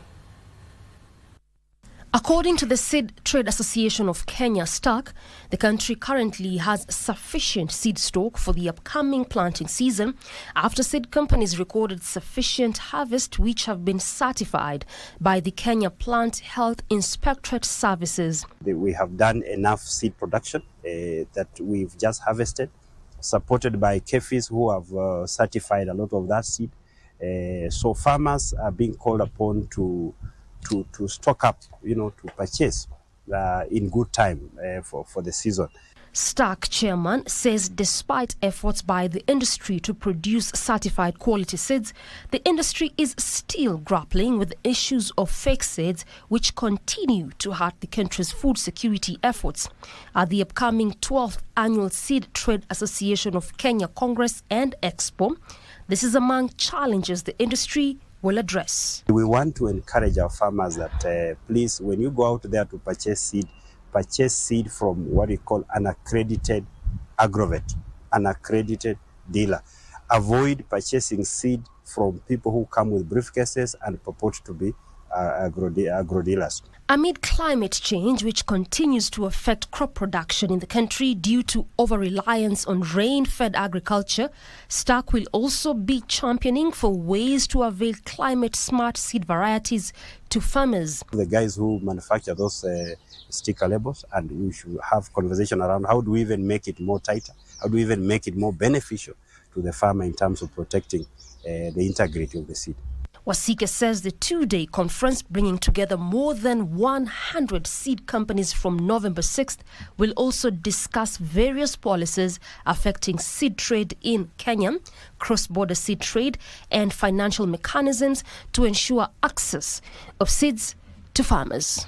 According to the Seed Trade Association of Kenya, STAC, the country currently has sufficient seed stock for the upcoming planting season after seed companies recorded sufficient harvest which have been certified by the Kenya Plant Health Inspectorate Services. We have done enough seed production that we've just harvested, supported by KEFIs who have certified a lot of that seed. So farmers are being called upon to stock up, to purchase in good time for the season. STAC chairman says despite efforts by the industry to produce certified quality seeds, the industry is still grappling with issues of fake seeds which continue to hurt the country's food security efforts. At the upcoming 12th Annual Seed Trade Association of Kenya Congress and Expo, this is among challenges the industry will address. We want to encourage our farmers that please, when you go out there to purchase seed from what we call an accredited agrovet, an accredited dealer. Avoid purchasing seed from people who come with briefcases and purport to be agro dealers. Amid climate change, which continues to affect crop production in the country due to over-reliance on rain-fed agriculture, STAC will also be championing for ways to avail climate-smart seed varieties to farmers. The guys who manufacture those sticker labels, and we should have conversation around how do we even make it more tighter, how do we even make it more beneficial to the farmer in terms of protecting the integrity of the seed. Wasike says the two-day conference bringing together more than 100 seed companies from November 6th will also discuss various policies affecting seed trade in Kenya, cross-border seed trade, and financial mechanisms to ensure access of seeds to farmers.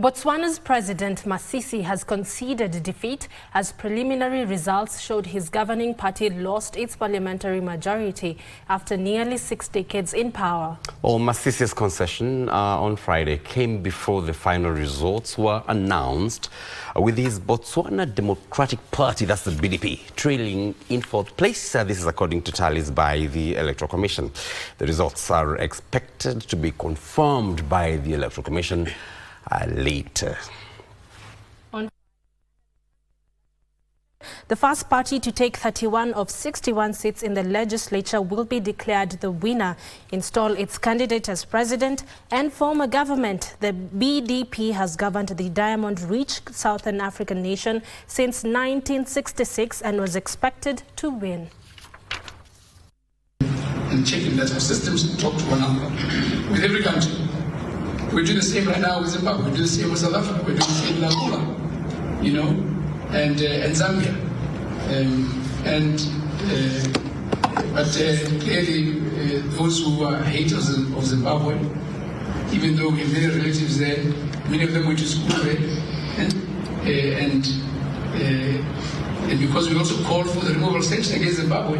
Botswana's President Masisi has conceded defeat as preliminary results showed his governing party lost its parliamentary majority after nearly 6 decades in power. Well, Masisi's concession on Friday came before the final results were announced, with his Botswana Democratic Party, that's the BDP, trailing in 4th place. This is according to tallies by the Electoral Commission. The results are expected to be confirmed by the Electoral Commission later. The first party to take 31 of 61 seats in the legislature will be declared the winner, install its candidate as president, and form a government. The BDP has governed the diamond-rich Southern African nation since 1966 and was expected to win. And checking that our systems talk to one another with every country. We do the same right now with Zimbabwe. We do the same with South Africa. We do the same with Angola, and Zambia. But clearly, those who are haters of Zimbabwe, even though we have many relatives there, many of them went to school there, and because we also called for the removal of sanctions against Zimbabwe,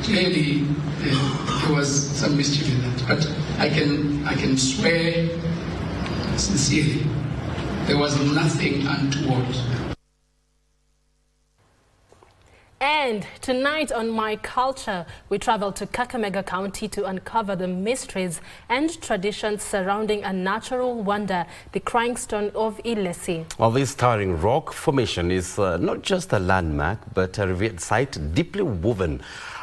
clearly there was some mischief in that. But I can swear sincerely there was nothing untoward. And tonight on My Culture, we travel to Kakamega County to uncover the mysteries and traditions surrounding a natural wonder, the crying stone of Ilesi. Well, this towering rock formation is not just a landmark, but a revered site deeply woven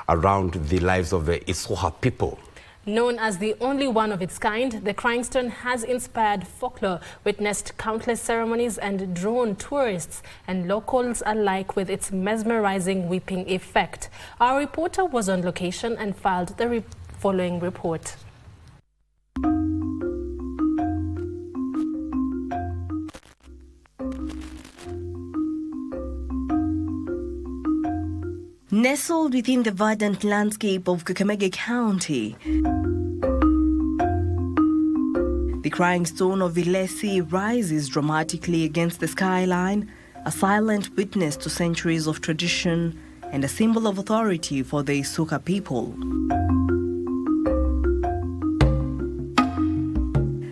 around the lives of the Iswaha people. Known as the only one of its kind, the crying stone has inspired folklore, witnessed countless ceremonies, and drawn tourists and locals alike with its mesmerizing weeping effect. Our reporter was on location and filed the following report. Nestled within the verdant landscape of Kakamega County, the crying stone of Ilesi rises dramatically against the skyline, a silent witness to centuries of tradition and a symbol of authority for the Isuka people.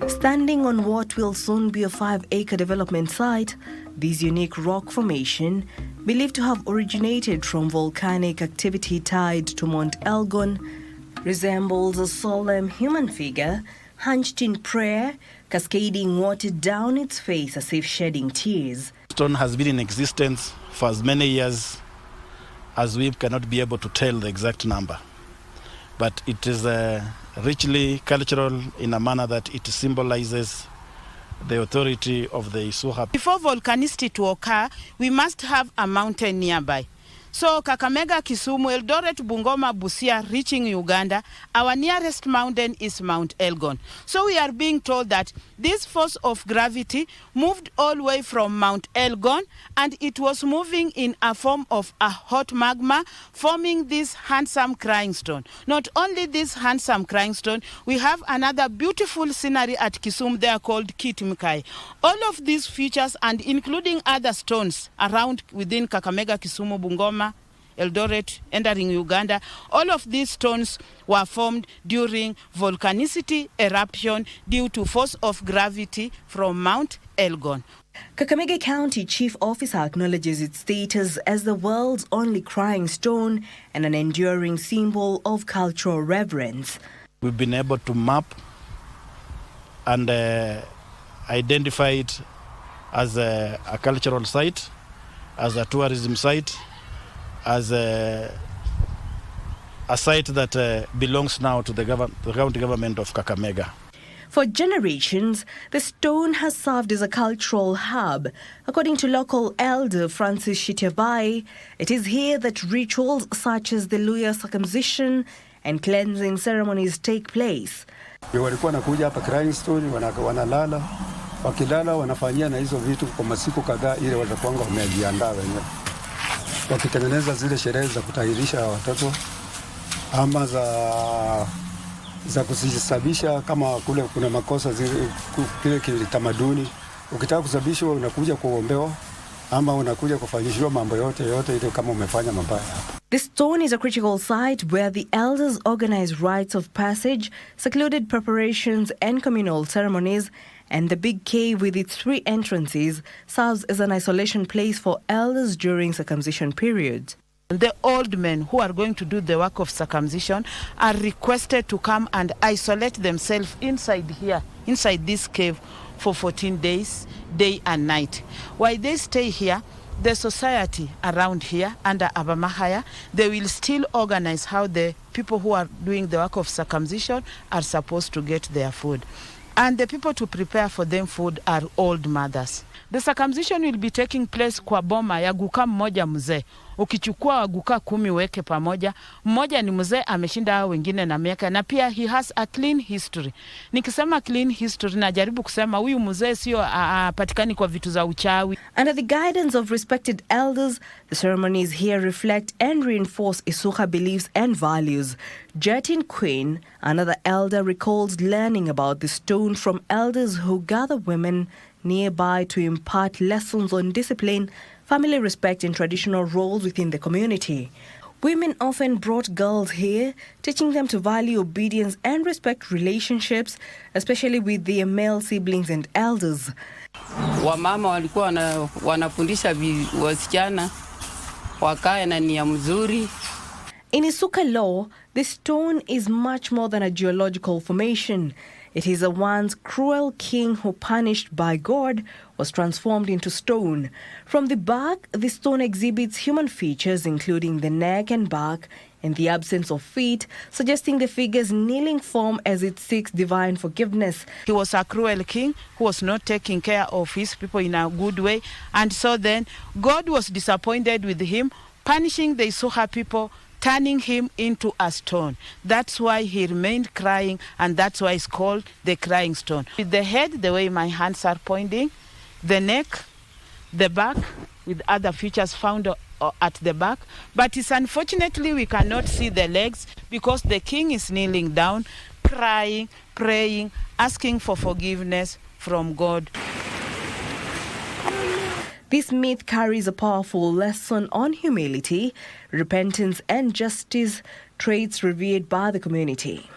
Standing on what will soon be a 5-acre development site, this unique rock formation, believed to have originated from volcanic activity tied to Mount Elgon, resembles a solemn human figure hunched in prayer, cascading water down its face as if shedding tears. Stone has been in existence for as many years as we cannot be able to tell the exact number. But it is richly cultural in a manner that it symbolizes the authority of the Isuha. Before volcanicity to occur, we must have a mountain nearby. So Kakamega, Kisumu, Eldoret, Bungoma, Busia, reaching Uganda, our nearest mountain is Mount Elgon. So we are being told that this force of gravity moved all the way from Mount Elgon, and it was moving in a form of a hot magma, forming this handsome crying stone. Not only this handsome crying stone, we have another beautiful scenery at Kisumu there called Kitimikai. All of these features, and including other stones around within Kakamega, Kisumu, Bungoma, Eldoret, entering Uganda, all of these stones were formed during volcanicity eruption due to force of gravity from Mount Elgon. Kakamega County Chief Officer acknowledges its status as the world's only crying stone and an enduring symbol of cultural reverence. We've been able to map and identify it as a cultural site, as a tourism site, as a site that belongs now to the county government of Kakamega. For generations, the stone has served as a cultural hub. According to local elder Francis Shitiabai, it is here that rituals such as the Luya circumcision and cleansing ceremonies take place. Walikuwa nakuja hapa crying stone, wanalala, wakilala wanafanyia na hizo vitu kwa masiku kadhaa ile watakuanga wamejiandaa wenyewe. Wakitengeneza zile sherehe za kutahirisha watoto ama za kusababisha kama kule kuna makosa zile kile kitamaduni. Ukitaka kusababishwa unakuja kuombewa ama unakuja kufanyishwa mambo yote ile kama umefanya mabaya. The stone is a critical site where the elders organize rites of passage, secluded preparations and communal ceremonies, and the big cave with its 3 entrances serves as an isolation place for elders during circumcision periods. The old men who are going to do the work of circumcision are requested to come and isolate themselves inside here, inside this cave for 14 days, day and night. While they stay here, the society around here under Abamahaya, they will still organize how the people who are doing the work of circumcision are supposed to get their food. And the people to prepare for them food are old mothers. The circumcision will be taking place kwa boma ya guka mmoja mzee. Ukichukua waguka 10 weke pamoja, mmoja ni mzee ameshinda hao wengine na miaka, na pia he has a clean history. Nikisema clean history najaribu kusema huyu mzee sio patikani kwa vitu za uchawi. Under the guidance of respected elders, the ceremonies here reflect and reinforce Isuka beliefs and values. Jetin Queen, another elder, recalls learning about the stone from elders who gather women nearby to impart lessons on discipline, family respect and traditional roles within the community. Women often brought girls here, teaching them to value obedience and respect relationships, especially with their male siblings and elders. Wamama walikuwa wanafundisha wasichana wakae na nia mzuri. In Isuka law, the stone is much more than a geological formation. It is a once cruel king who, punished by God, was transformed into stone. From the back, the stone exhibits human features including the neck and back and the absence of feet, suggesting the figure's kneeling form as it seeks divine forgiveness. He was a cruel king who was not taking care of his people in a good way, and so then God was disappointed with him, punishing the Isuha people, turning him into a stone. That's why he remained crying, and that's why it's called the crying stone. With the head, the way my hands are pointing, the neck, the back, with other features found at the back, but it's unfortunately we cannot see the legs because the king is kneeling down, crying, praying, asking for forgiveness from God. This myth carries a powerful lesson on humility, repentance and justice, traits revered by the community.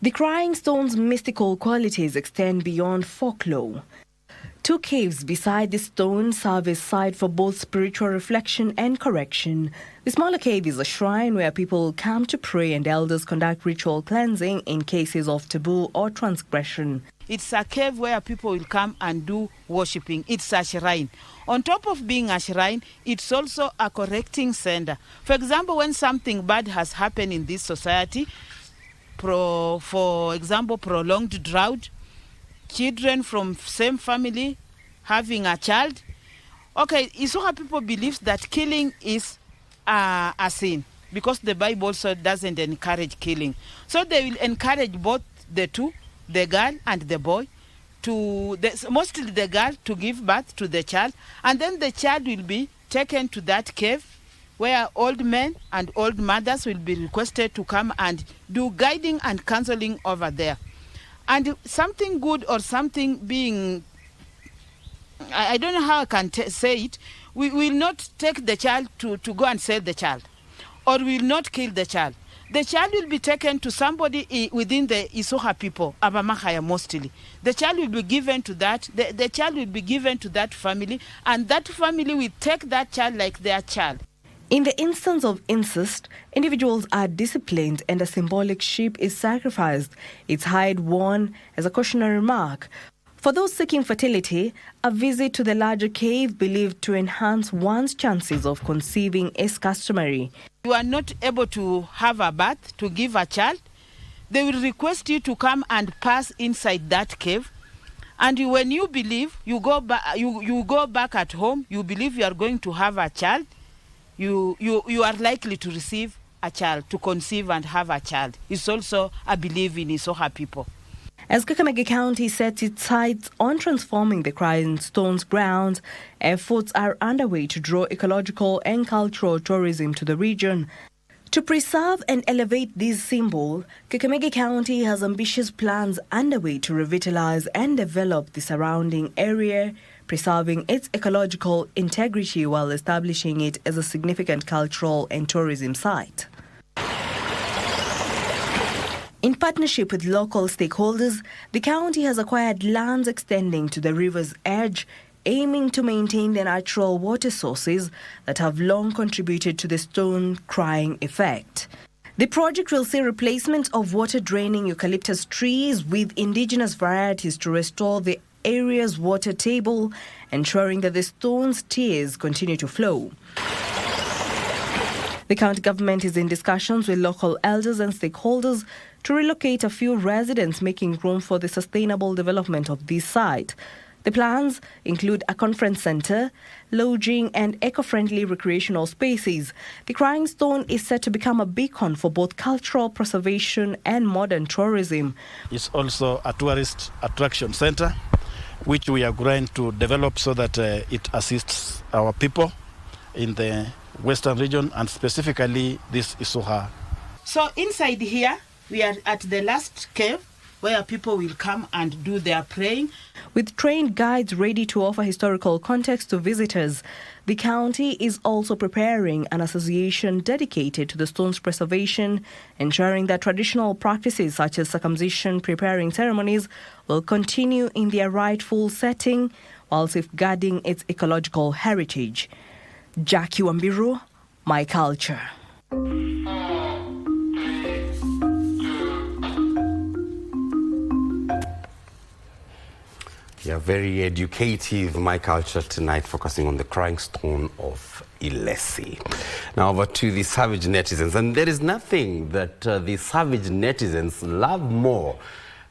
The Crying Stone's mystical qualities extend beyond folklore. 2 caves beside the stone serve as site for both spiritual reflection and correction. The smaller cave is a shrine where people come to pray and elders conduct ritual cleansing in cases of taboo or transgression. It's a cave where people will come and do worshipping. It's a shrine. On top of being a shrine, it's also a correcting center. For example, when something bad has happened in this society, for example, prolonged drought, children from same family having a child. Okay, Isoha people believe that killing is a sin because the Bible also doesn't encourage killing. So they will encourage both the two, the girl and the boy, mostly the girl to give birth to the child, and then the child will be taken to that cave where old men and old mothers will be requested to come and do guiding and counseling over there. And something good or something being, I don't know how I can say it, we will not take the child to go and sell the child, or we will not kill the child. The child will be taken to somebody within the Isoha people, Abamahaya mostly. The child will be given to that, the child will be given to that family, and that family will take that child like their child. In the instance of incest, individuals are disciplined and a symbolic sheep is sacrificed, its hide worn as a cautionary mark. For those seeking fertility, a visit to the larger cave believed to enhance one's chances of conceiving is customary. You are not able to have a birth, to give a child, they will request you to come and pass inside that cave. And when you believe, you go back at home, you believe you are going to have a child, you are likely to receive a child, to conceive and have a child. It's also a belief in Isoha people. As Kakamega County sets its sights on transforming the Crying Stones grounds, efforts are underway to draw ecological and cultural tourism to the region. To preserve and elevate this symbol, Kakamega County has ambitious plans underway to revitalize and develop the surrounding area, preserving its ecological integrity while establishing it as a significant cultural and tourism site. In partnership with local stakeholders, the county has acquired lands extending to the river's edge, aiming to maintain the natural water sources that have long contributed to the stone crying effect. The project will see replacement of water-draining eucalyptus trees with indigenous varieties to restore the area's water table, ensuring that the stone's tears continue to flow. The county government is in discussions with local elders and stakeholders to relocate a few residents, making room for the sustainable development of this site. The plans include a conference centre, lodging and eco-friendly recreational spaces. The Crying Stone is set to become a beacon for both cultural preservation and modern tourism. It's also a tourist attraction centre, which we are going to develop so that it assists our people in the western region and specifically this Isoha. So inside here, we are at the last cave where people will come and do their praying. With trained guides ready to offer historical context to visitors, the county is also preparing an association dedicated to the stone's preservation, ensuring that traditional practices such as circumcision preparing ceremonies will continue in their rightful setting while safeguarding its ecological heritage. Jackie Wambiru, My Culture. Yeah, very educative, My Culture tonight, focusing on the Crying Stone of Ilesi. Now over to the savage netizens. And there is nothing that the savage netizens love more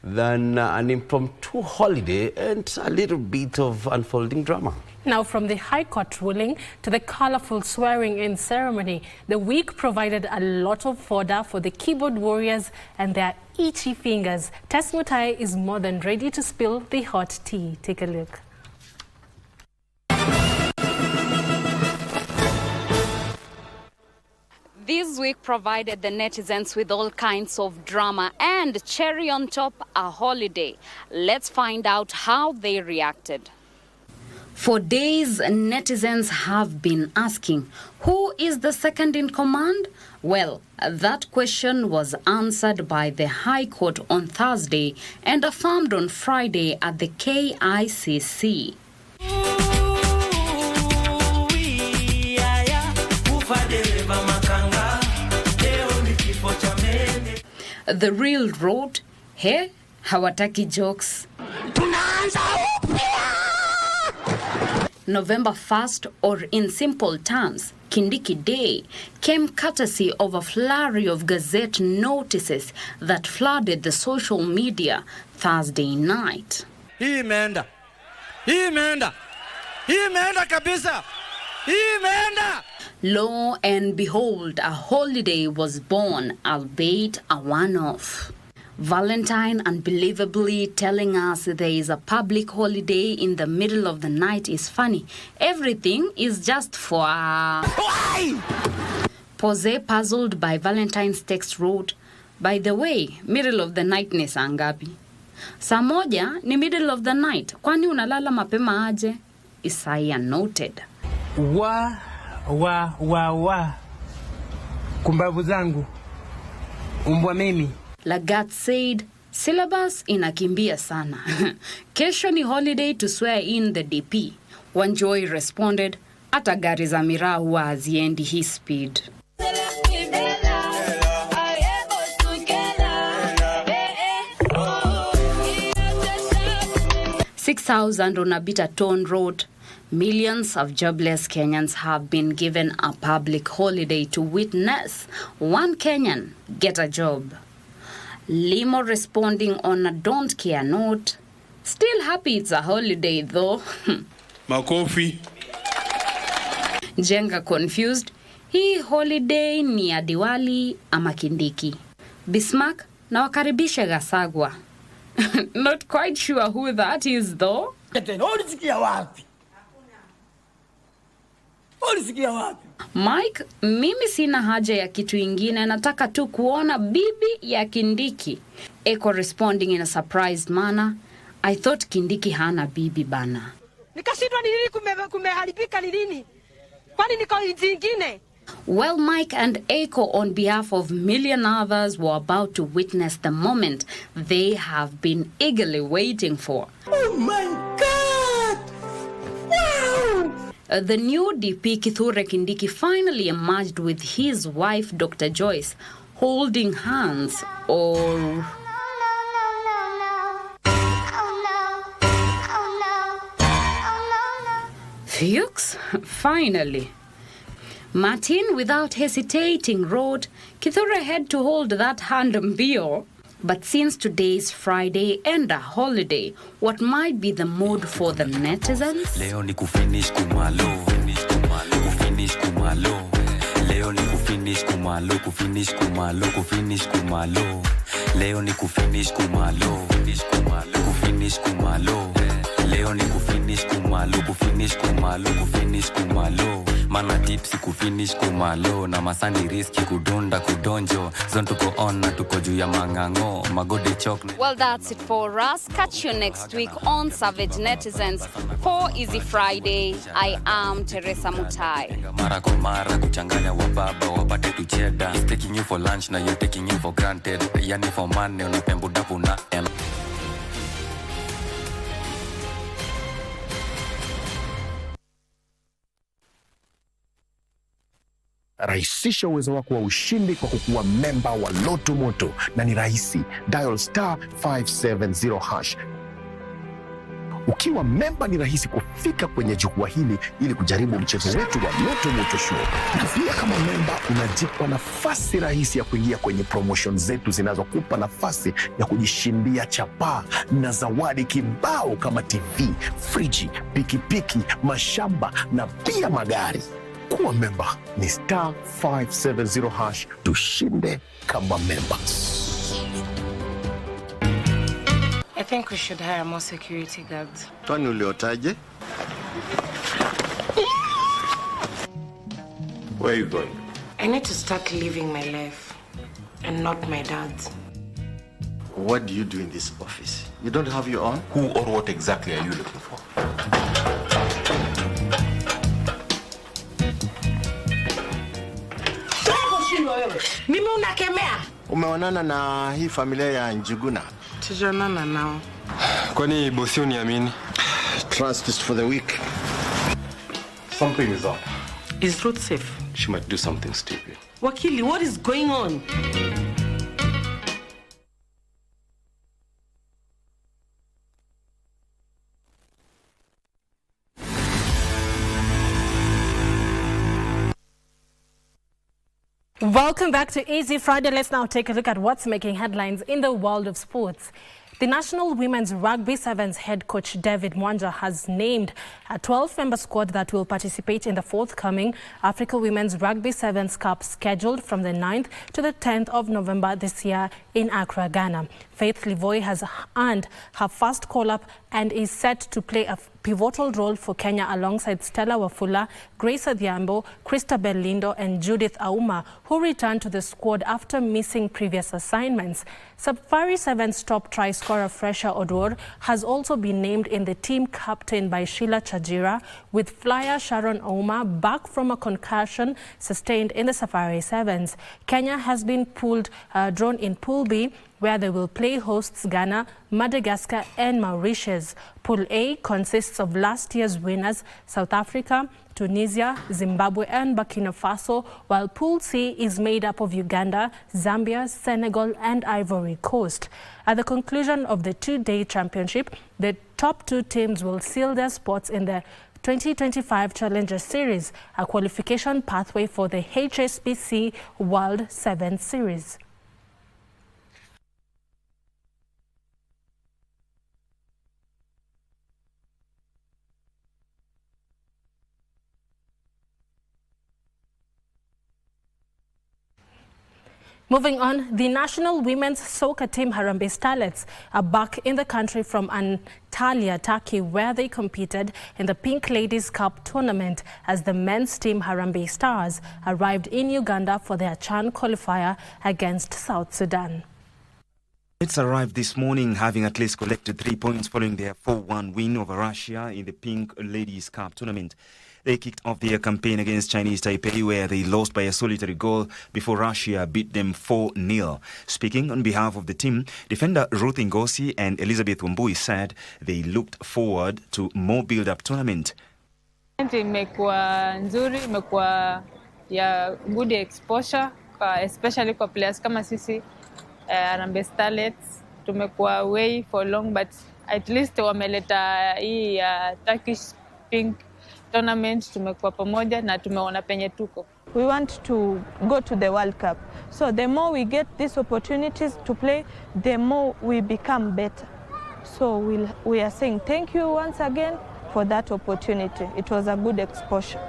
than an impromptu holiday and a little bit of unfolding drama. Now, from the High Court ruling to the colorful swearing-in ceremony, the week provided a lot of fodder for the keyboard warriors and their itchy fingers. Tess Mutai is more than ready to spill the hot tea. Take a look. This week provided the netizens with all kinds of drama and cherry on top, a holiday. Let's find out how they reacted. For days, netizens have been asking, who is the second in command? Well, that question was answered by the High Court on Thursday and affirmed on Friday at the KICC. The Real wrote, "Hey, hawataki jokes." November 1st, or in simple terms, Kindiki Day, came courtesy of a flurry of Gazette notices that flooded the social media Thursday night. Hii imeenda kabisa. Hii imeenda. Lo and behold, a holiday was born, albeit a one-off. Valentine unbelievably telling us there is a public holiday in the middle of the night is funny. Everything is just for... Pose, puzzled by Valentine's text, wrote, "By the way, middle of the night ni saa ngapi? Saa moja ni middle of the night. Kwani unalala mapema aje?" Isaiah noted. Kumbavu zangu. Umbwa mimi. Lagat said, "Syllabus inakimbia sana. Kesho ni holiday to swear in the DP." Wanjoy responded, "Ata gari za miraa huwa haziendi hii speed." 6,000 on a bitter tone wrote, "Millions of jobless Kenyans have been given a public holiday to witness one Kenyan get a job." Limo responding on a don't care note, "Still happy it's a holiday though." Makofi. Jenga confused, hii holiday ni ya Diwali ama Kindiki. Bismarck, na wakaribisha Gachagua. Not quite sure who that is though. Mike, mimi sina haja ya kitu ingine, nataka tu kuona bibi ya Kindiki. Echo responding in a surprised manner, "I thought Kindiki hana bibi bana." Nikashindwa ni nini kumeharibika ni nini? Kwani niko nchi nyingine? Well, Mike and Echo, on behalf of million others, were about to witness the moment they have been eagerly waiting for. Oh my God! Wow! The new DP Kithure Kindiki finally emerged with his wife, Dr. Joyce, holding hands or... Fuchs, finally. Martin, without hesitating, wrote, "Kithure had to hold that hand mbio." But since today is Friday and a holiday, what might be the mood for the netizens? Leo ni kufinish kumalo, kufinish kumalo. Leo ni kufinish kumalo, kufinish kumalo, kufinish kumalo. Leo ni kufinish kumalo, kufinish kumalo. Leo ni kufinish kumalo, kufinish kumalo, kufinish kumalo. Mana tipsi kufinish kumalo na masani riski kudunda kudonjo zonto tuko on na tuko juu ya mangango magode chok. Well, that's it for us. Catch you next week on Savage Netizens for Easy Friday. I am Teresa Mutai. Mara kwa mara kuchanganya wababa wapate tucheda. Taking you for lunch na you're taking you for granted. Yani for money unapembu dapu na M. Rahisisha uwezo wako wa ushindi kwa kukuwa memba wa Loto Moto, na ni rahisi. Dial *570#. Ukiwa memba ni rahisi kufika kwenye jukwaa hili ili kujaribu mchezo wetu wa Loto Moto Show. Na pia kama memba unajipa nafasi rahisi ya kuingia kwenye promotion zetu zinazokupa nafasi ya kujishindia chapaa na zawadi kibao kama TV, friji, pikipiki, mashamba na pia magari. Kuwa memba ni *570#. Tushinde kama members. I think we should hire more security guards. Kwani uliotaje? I Where are you going? I need to start living my life and not my dad's. What do you do in this office? You don't have your own? Who or what exactly are you looking for? Mimi unakemea? Umeonana na hii familia ya Njuguna? Tujaonana nao. Kwani bosi uniamini? Trust is for the weak. Something is up. Is Ruth safe? She might do something stupid. Wakili, what is going on? Welcome back to Easy Friday. Let's now take a look at what's making headlines in the world of sports. The National Women's Rugby Sevens head coach David Mwanja has named a 12-member squad that will participate in the forthcoming Africa Women's Rugby Sevens Cup scheduled from the 9th to the 10th of November this year in Accra, Ghana. Faith Livoy has earned her first call-up and is set to play a pivotal role for Kenya alongside Stella Wafula, Grace Adhiambo, Christabel Lindo and Judith Auma, who returned to the squad after missing previous assignments. Safari Sevens top try scorer Fresha Odor has also been named in the team captain by Sheila Chajira, with flyer Sharon Auma back from a concussion sustained in the Safari Sevens. Kenya has been drawn in Pool B, where they will play hosts Ghana, Madagascar and Mauritius. Pool A consists of last year's winners South Africa, Tunisia, Zimbabwe and Burkina Faso, while Pool C is made up of Uganda, Zambia, Senegal and Ivory Coast. At the conclusion of the two-day championship, the top two teams will seal their spots in the 2025 Challenger Series, a qualification pathway for the HSBC World Sevens Series. Moving on, the national women's soccer team Harambee Starlets are back in the country from Antalya, Turkey, where they competed in the Pink Ladies Cup tournament as the men's team Harambee Stars arrived in Uganda for their CHAN qualifier against South Sudan. It's arrived this morning, having at least collected 3 points following their 4-1 win over Russia in the Pink Ladies Cup tournament. They kicked off their campaign against Chinese Taipei, where they lost by a solitary goal before Russia beat them 4-0. Speaking on behalf of the team, defender Ruth Ngosi and Elizabeth Wambui said they looked forward to more build-up tournament. Imekuwa nzuri, imekuwa ya good exposure, especially kwa players kama sisi Harambee Starlets. Tumekuwa away for long, but at least wameleta hii Turkish Pink tournament, tumekuwa pamoja na tumeona penye tuko. We want to go to the World Cup. So the more we get these opportunities to play, the more we become better. So we are saying thank you once again for that opportunity. It was a good exposure.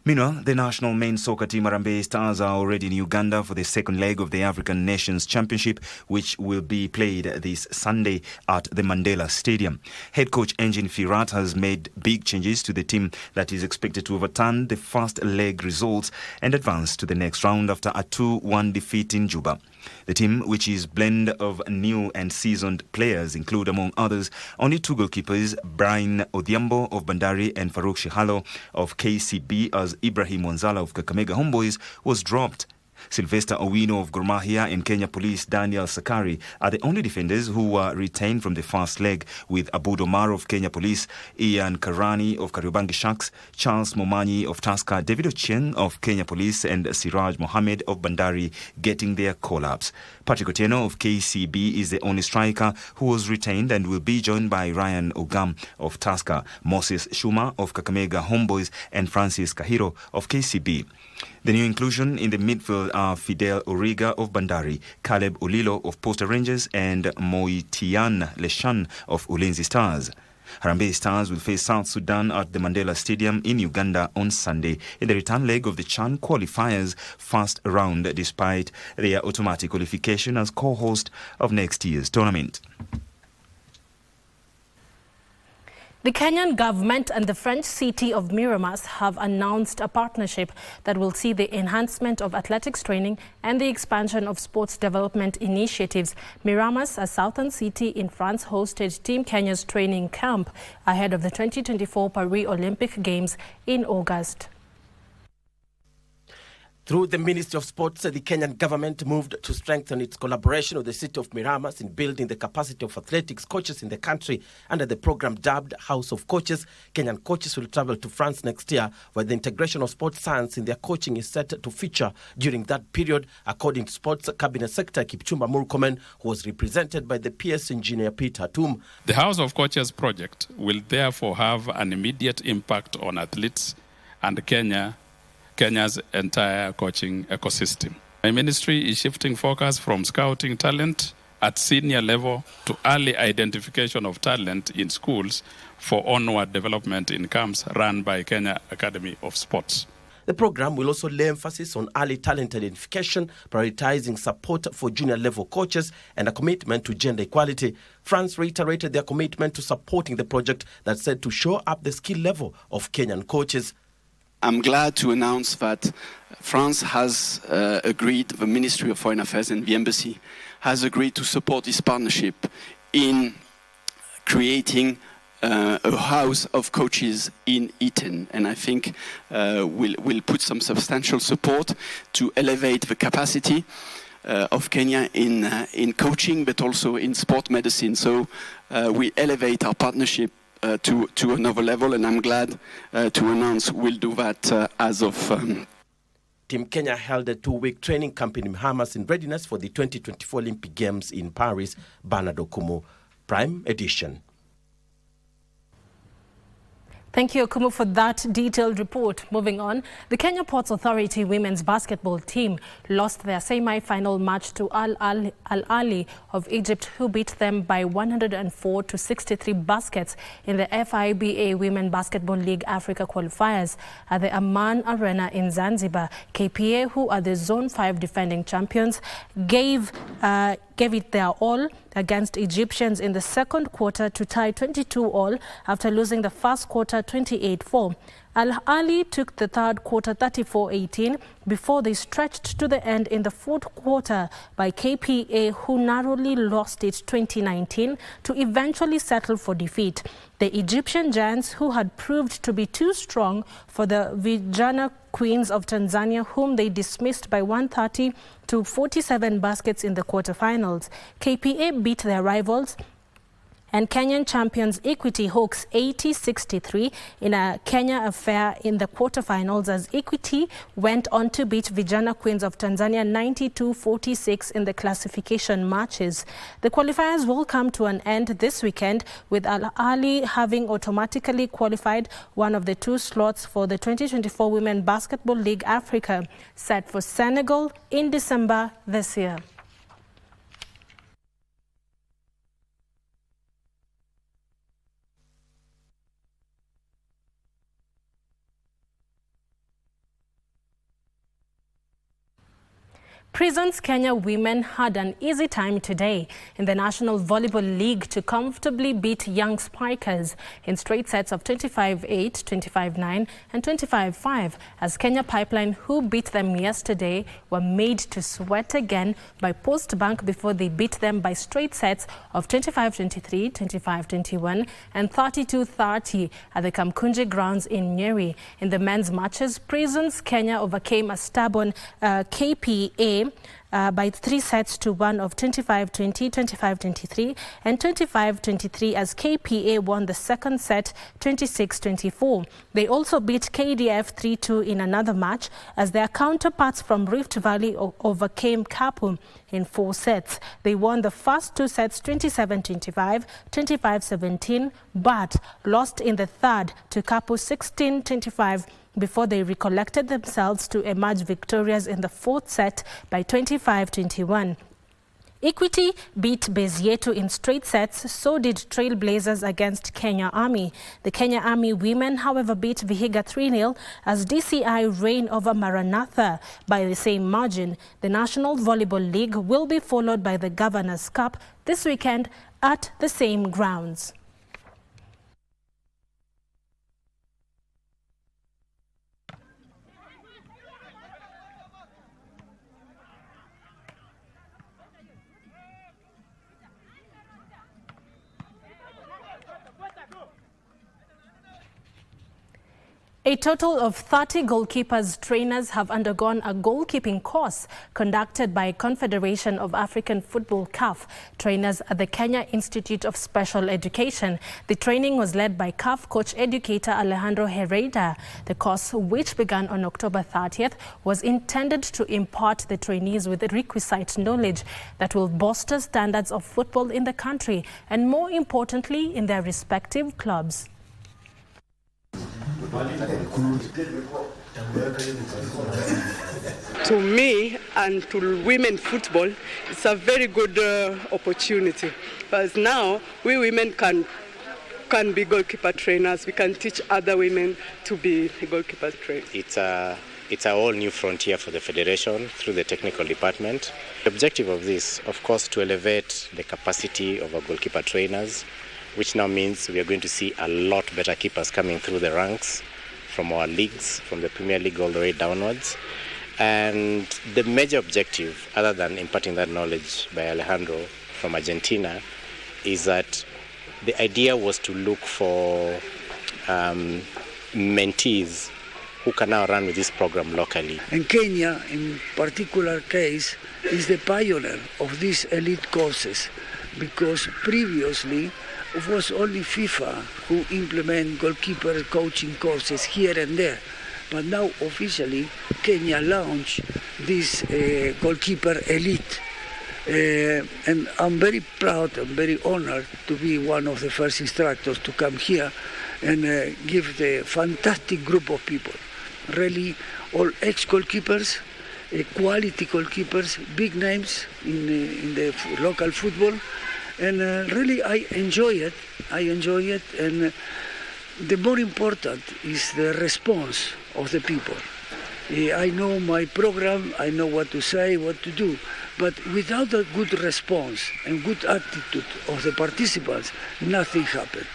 Meanwhile, the national men's soccer team Harambee Stars are already in Uganda for the second leg of the African Nations Championship, which will be played this Sunday at the Mandela Stadium. Head coach Engin Firat has made big changes to the team that is expected to overturn the first leg results and advance to the next round after a 2-1 defeat in Juba. The team, which is a blend of new and seasoned players, include, among others, only two goalkeepers, Brian Odhiambo of Bandari and Farouk Shihalo of KCB, as Ibrahim Wanzala of Kakamega Homeboys was dropped. Sylvester Owino of Gor Mahia and Kenya Police Daniel Sakari are the only defenders who were retained from the first leg, with Abud Omar of Kenya Police, Ian Karani of Kariobangi Sharks, Charles Momanyi of Tusker, David Ochieng of Kenya Police and Siraj Mohammed of Bandari getting their call-ups. Patrick Otieno of KCB is the only striker who was retained and will be joined by Ryan Ogam of Tusker, Moses Shuma of Kakamega Homeboys and Francis Kahiro of KCB. The new inclusion in the midfield are Fidel Origa of Bandari, Caleb Olilo of Posta Rangers and Moitian Leshan of Ulinzi Stars. Harambee Stars will face South Sudan at the Mandela Stadium in Uganda on Sunday in the return leg of the CHAN qualifiers first round, despite their automatic qualification as co-host of next year's tournament. The Kenyan government and the French city of Miramas have announced a partnership that will see the enhancement of athletics training and the expansion of sports development initiatives. Miramas, a southern city in France, hosted Team Kenya's training camp ahead of the 2024 Paris Olympic Games in August. Through the Ministry of Sports, the Kenyan government moved to strengthen its collaboration with the city of Miramas in building the capacity of athletics coaches in the country. Under the program dubbed House of Coaches, Kenyan coaches will travel to France next year, where the integration of sports science in their coaching is set to feature during that period, according to Sports Cabinet Secretary Kipchumba Murkomen, who was represented by the PS engineer Peter Tum. The House of Coaches project will therefore have an immediate impact on athletes and Kenya's entire coaching ecosystem. My ministry is shifting focus from scouting talent at senior level to early identification of talent in schools for onward development in camps run by Kenya Academy of Sports. The program will also lay emphasis on early talent identification, prioritizing support for junior level coaches and a commitment to gender equality. France reiterated their commitment to supporting the project that said to show up the skill level of Kenyan coaches. I'm glad to announce that France has agreed, the Ministry of Foreign Affairs and the Embassy has agreed to support this partnership in creating a house of coaches in Eton. And I think we'll put some substantial support to elevate the capacity of Kenya in coaching, but also in sport medicine. So we elevate our partnership to another level, and I'm glad to announce we'll do that as of... Team Kenya held a 2-week training camp in Bahamas in readiness for the 2024 Olympic Games in Paris. Bernard Okumu, Prime Edition. Thank you, Okumu, for that detailed report. Moving on, the Kenya Ports Authority women's basketball team lost their semi-final match to Al Ahly of Egypt, who beat them by 104 to 63 baskets in the FIBA Women Basketball League Africa qualifiers at the Aman Arena in Zanzibar. KPA, who are the Zone 5 defending champions, gave it their all against Egyptians in the second quarter to tie 22-all after losing the first quarter 28-4. Al Ahly took the third quarter 34-18 before they stretched to the end in the fourth quarter by KPA, who narrowly lost it 2019 to eventually settle for defeat. The Egyptian Giants, who had proved to be too strong for the Vijana Queens of Tanzania, whom they dismissed by 130 to 47 baskets in the quarterfinals. KPA beat their rivals and Kenyan champions Equity Hawks 80-63 in a Kenya affair in the quarterfinals, as Equity went on to beat Vijana Queens of Tanzania 92-46 in the classification matches. The qualifiers will come to an end this weekend, with Al Ahly having automatically qualified one of the 2 slots for the 2024 Women Basketball League Africa, set for Senegal in December this year. Prisons Kenya women had an easy time today in the National Volleyball League to comfortably beat Young Spikers in straight sets of 25-8, 25-9 and 25-5, as Kenya Pipeline, who beat them yesterday, were made to sweat again by Post Bank before they beat them by straight sets of 25-23, 25-21 and 32-30 at the Kamkunji grounds in Nyeri. In the men's matches, Prisons Kenya overcame a stubborn KPA by 3 sets to 1 of 25-20, 25-23 and 25-23, as KPA won the second set 26-24. They also beat KDF 3-2 in another match, as their counterparts from Rift Valley overcame Kapu in 4 sets. They won the first 2 sets 27-25, 25-17, but lost in the third to Kapu 16-25 before they recollected themselves to emerge victorious in the 4th set by 25-21. Equity beat Bezietu in straight sets, so did Trailblazers against Kenya Army. The Kenya Army women, however, beat Vihiga 3-0 as DCI reigned over Maranatha by the same margin. The National Volleyball League will be followed by the Governor's Cup this weekend at the same grounds. A total of 30 goalkeepers trainers have undergone a goalkeeping course conducted by Confederation of African Football CAF trainers at the Kenya Institute of Special Education. The training was led by CAF coach educator Alejandro Herrera. The course, which began on October 30th, was intended to impart the trainees with requisite knowledge that will bolster standards of football in the country and, more importantly, in their respective clubs. To me and to women football, it's a very good opportunity, because now we women can be goalkeeper trainers. We can teach other women to be goalkeeper trainers. It's a whole new frontier for the Federation through the technical department. The objective of this, of course, to elevate the capacity of our goalkeeper trainers, which now means we are going to see a lot better keepers coming through the ranks from our leagues, from the Premier League all the way downwards. And the major objective, other than imparting that knowledge by Alejandro from Argentina, is that the idea was to look for mentees who can now run with this program locally. And Kenya, in particular case, is the pioneer of these elite courses, because previously it was only FIFA who implement goalkeeper coaching courses here and there. But now officially Kenya launched this goalkeeper elite. And I'm very proud and very honored to be one of the first instructors to come here and give the fantastic group of people. Really all ex-goalkeepers, quality goalkeepers, big names in the local football. And really I enjoy it, and the more important is the response of the people. I know my program, I know what to say, what to do, but without a good response and good attitude of the participants, nothing happens.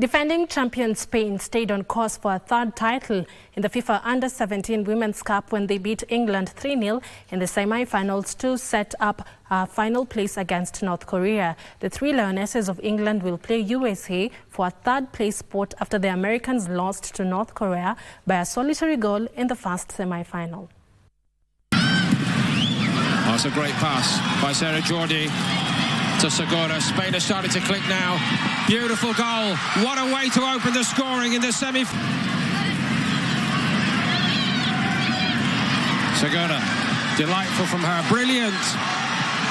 Defending champion Spain stayed on course for a third title in the FIFA Under-17 Women's Cup when they beat England 3-0 in the semi-finals to set up a final place against North Korea. The three Lionesses of England will play USA for a third-place spot after the Americans lost to North Korea by a solitary goal in the first semi-final. Oh, it's a great pass by Sarah Jordi to Segura. Spain are starting to click now. Beautiful goal. What a way to open the scoring in the semi. Segura, delightful from her. Brilliant.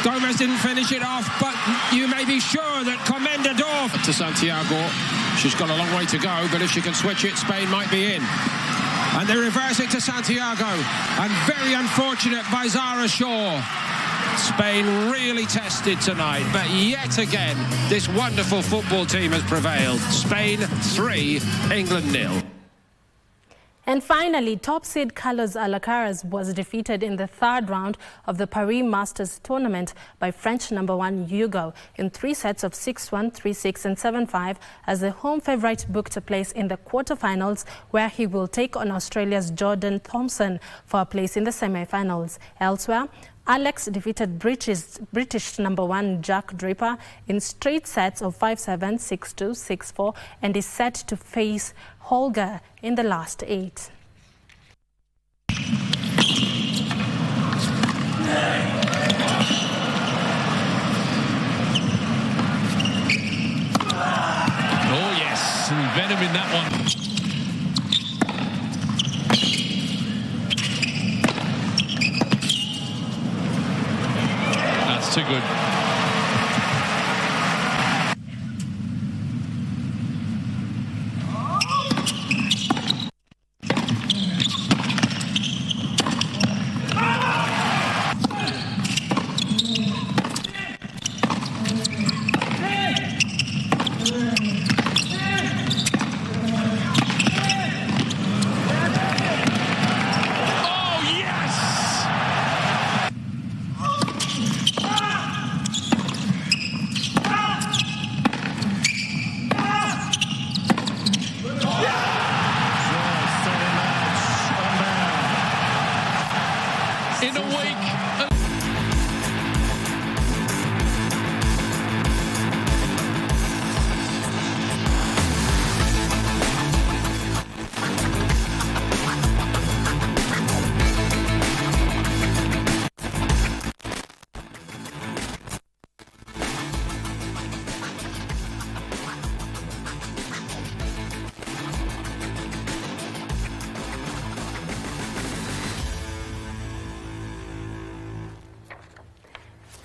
Gomez didn't finish it off, but you may be sure that Comendador to Santiago. She's got a long way to go, but if she can switch it, Spain might be in. And they reverse it to Santiago. And very unfortunate by Zara Shaw. Spain really tested tonight, but yet again, this wonderful football team has prevailed. Spain 3, England 0. And finally, top seed Carlos Alcaraz was defeated in the third round of the Paris Masters tournament by French #1 Hugo in 3 sets of 6-1, 3-6 and 7-5 as the home favourite booked a place in the quarterfinals, where he will take on Australia's Jordan Thompson for a place in the semi-finals. Elsewhere, Alex defeated British #1 Jack Draper in straight sets of 5-7, 6-2, 6-4 and is set to face Holger in the last 8. Oh yes, venom in that one. That's too good. In a week.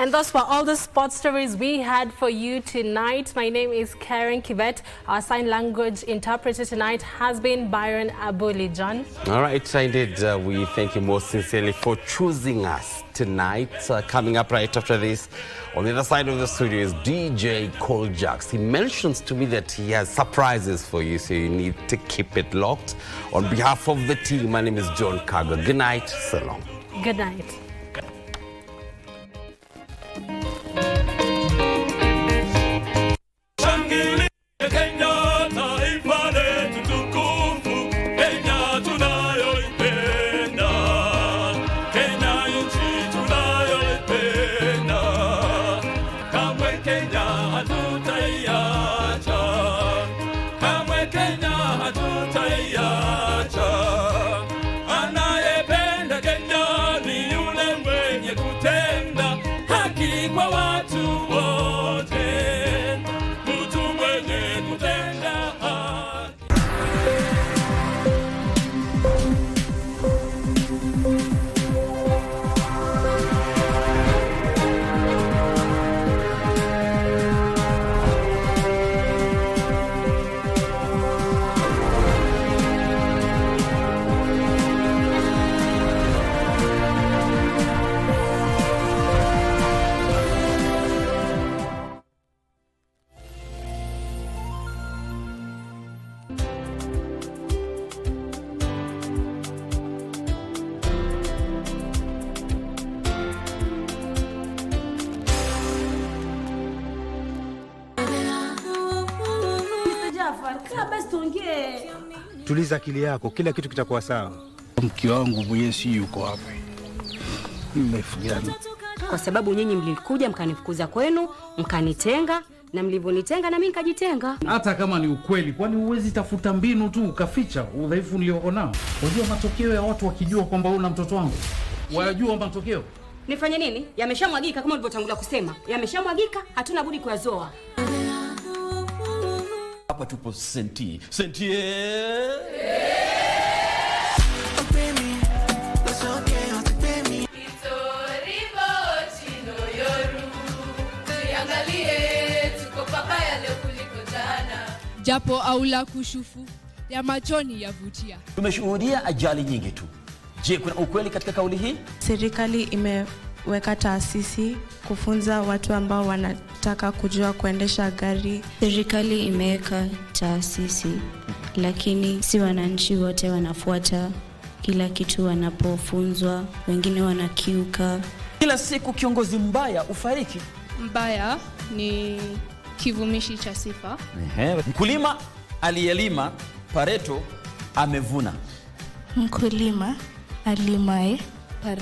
And those were all the sports stories we had for you tonight. My name is Carren, Kibett. Our sign language interpreter tonight has been Byron Abuli. John. All right, indeed. We thank you most sincerely for choosing us tonight. Coming up right after this, on the other side of the studio is DJ Coljax. He mentions to me that he has surprises for you, so you need to keep it locked. On behalf of the team, my name is John Kago. Good night, so long. Good night. Tuliza akili yako, kila kitu kitakuwa sawa. Mke wangu mwenyewe si yuko hapa. Mmefugiana. Kwa sababu nyinyi mlikuja mkanifukuza kwenu, mkanitenga, na mlivonitenga na mimi nikajitenga. Hata kama ni ukweli, kwani huwezi tafuta mbinu tu ukaficha udhaifu nilio nao? Unajua matokeo ya watu wakijua kwamba una mtoto wangu. Wajua matokeo? Nifanye nini? Yameshamwagika kama ulivyotangulia kusema. Yameshamwagika, hatuna budi kuyazoa. Hapa tupo senti. Japo aula kushufu ya machoni yavutia. Tumeshuhudia ajali nyingi tu. Je, kuna ukweli katika kauli hii? Serikali imeweka taasisi kufunza watu ambao wanataka kujua kuendesha gari. Serikali imeweka taasisi, lakini si wananchi wote wanafuata kila kitu wanapofunzwa, wengine wanakiuka. Kila siku kiongozi mbaya ufariki. Mbaya ni kivumishi cha sifa. Mkulima aliyelima Pareto amevuna. Mkulima alimae Pareto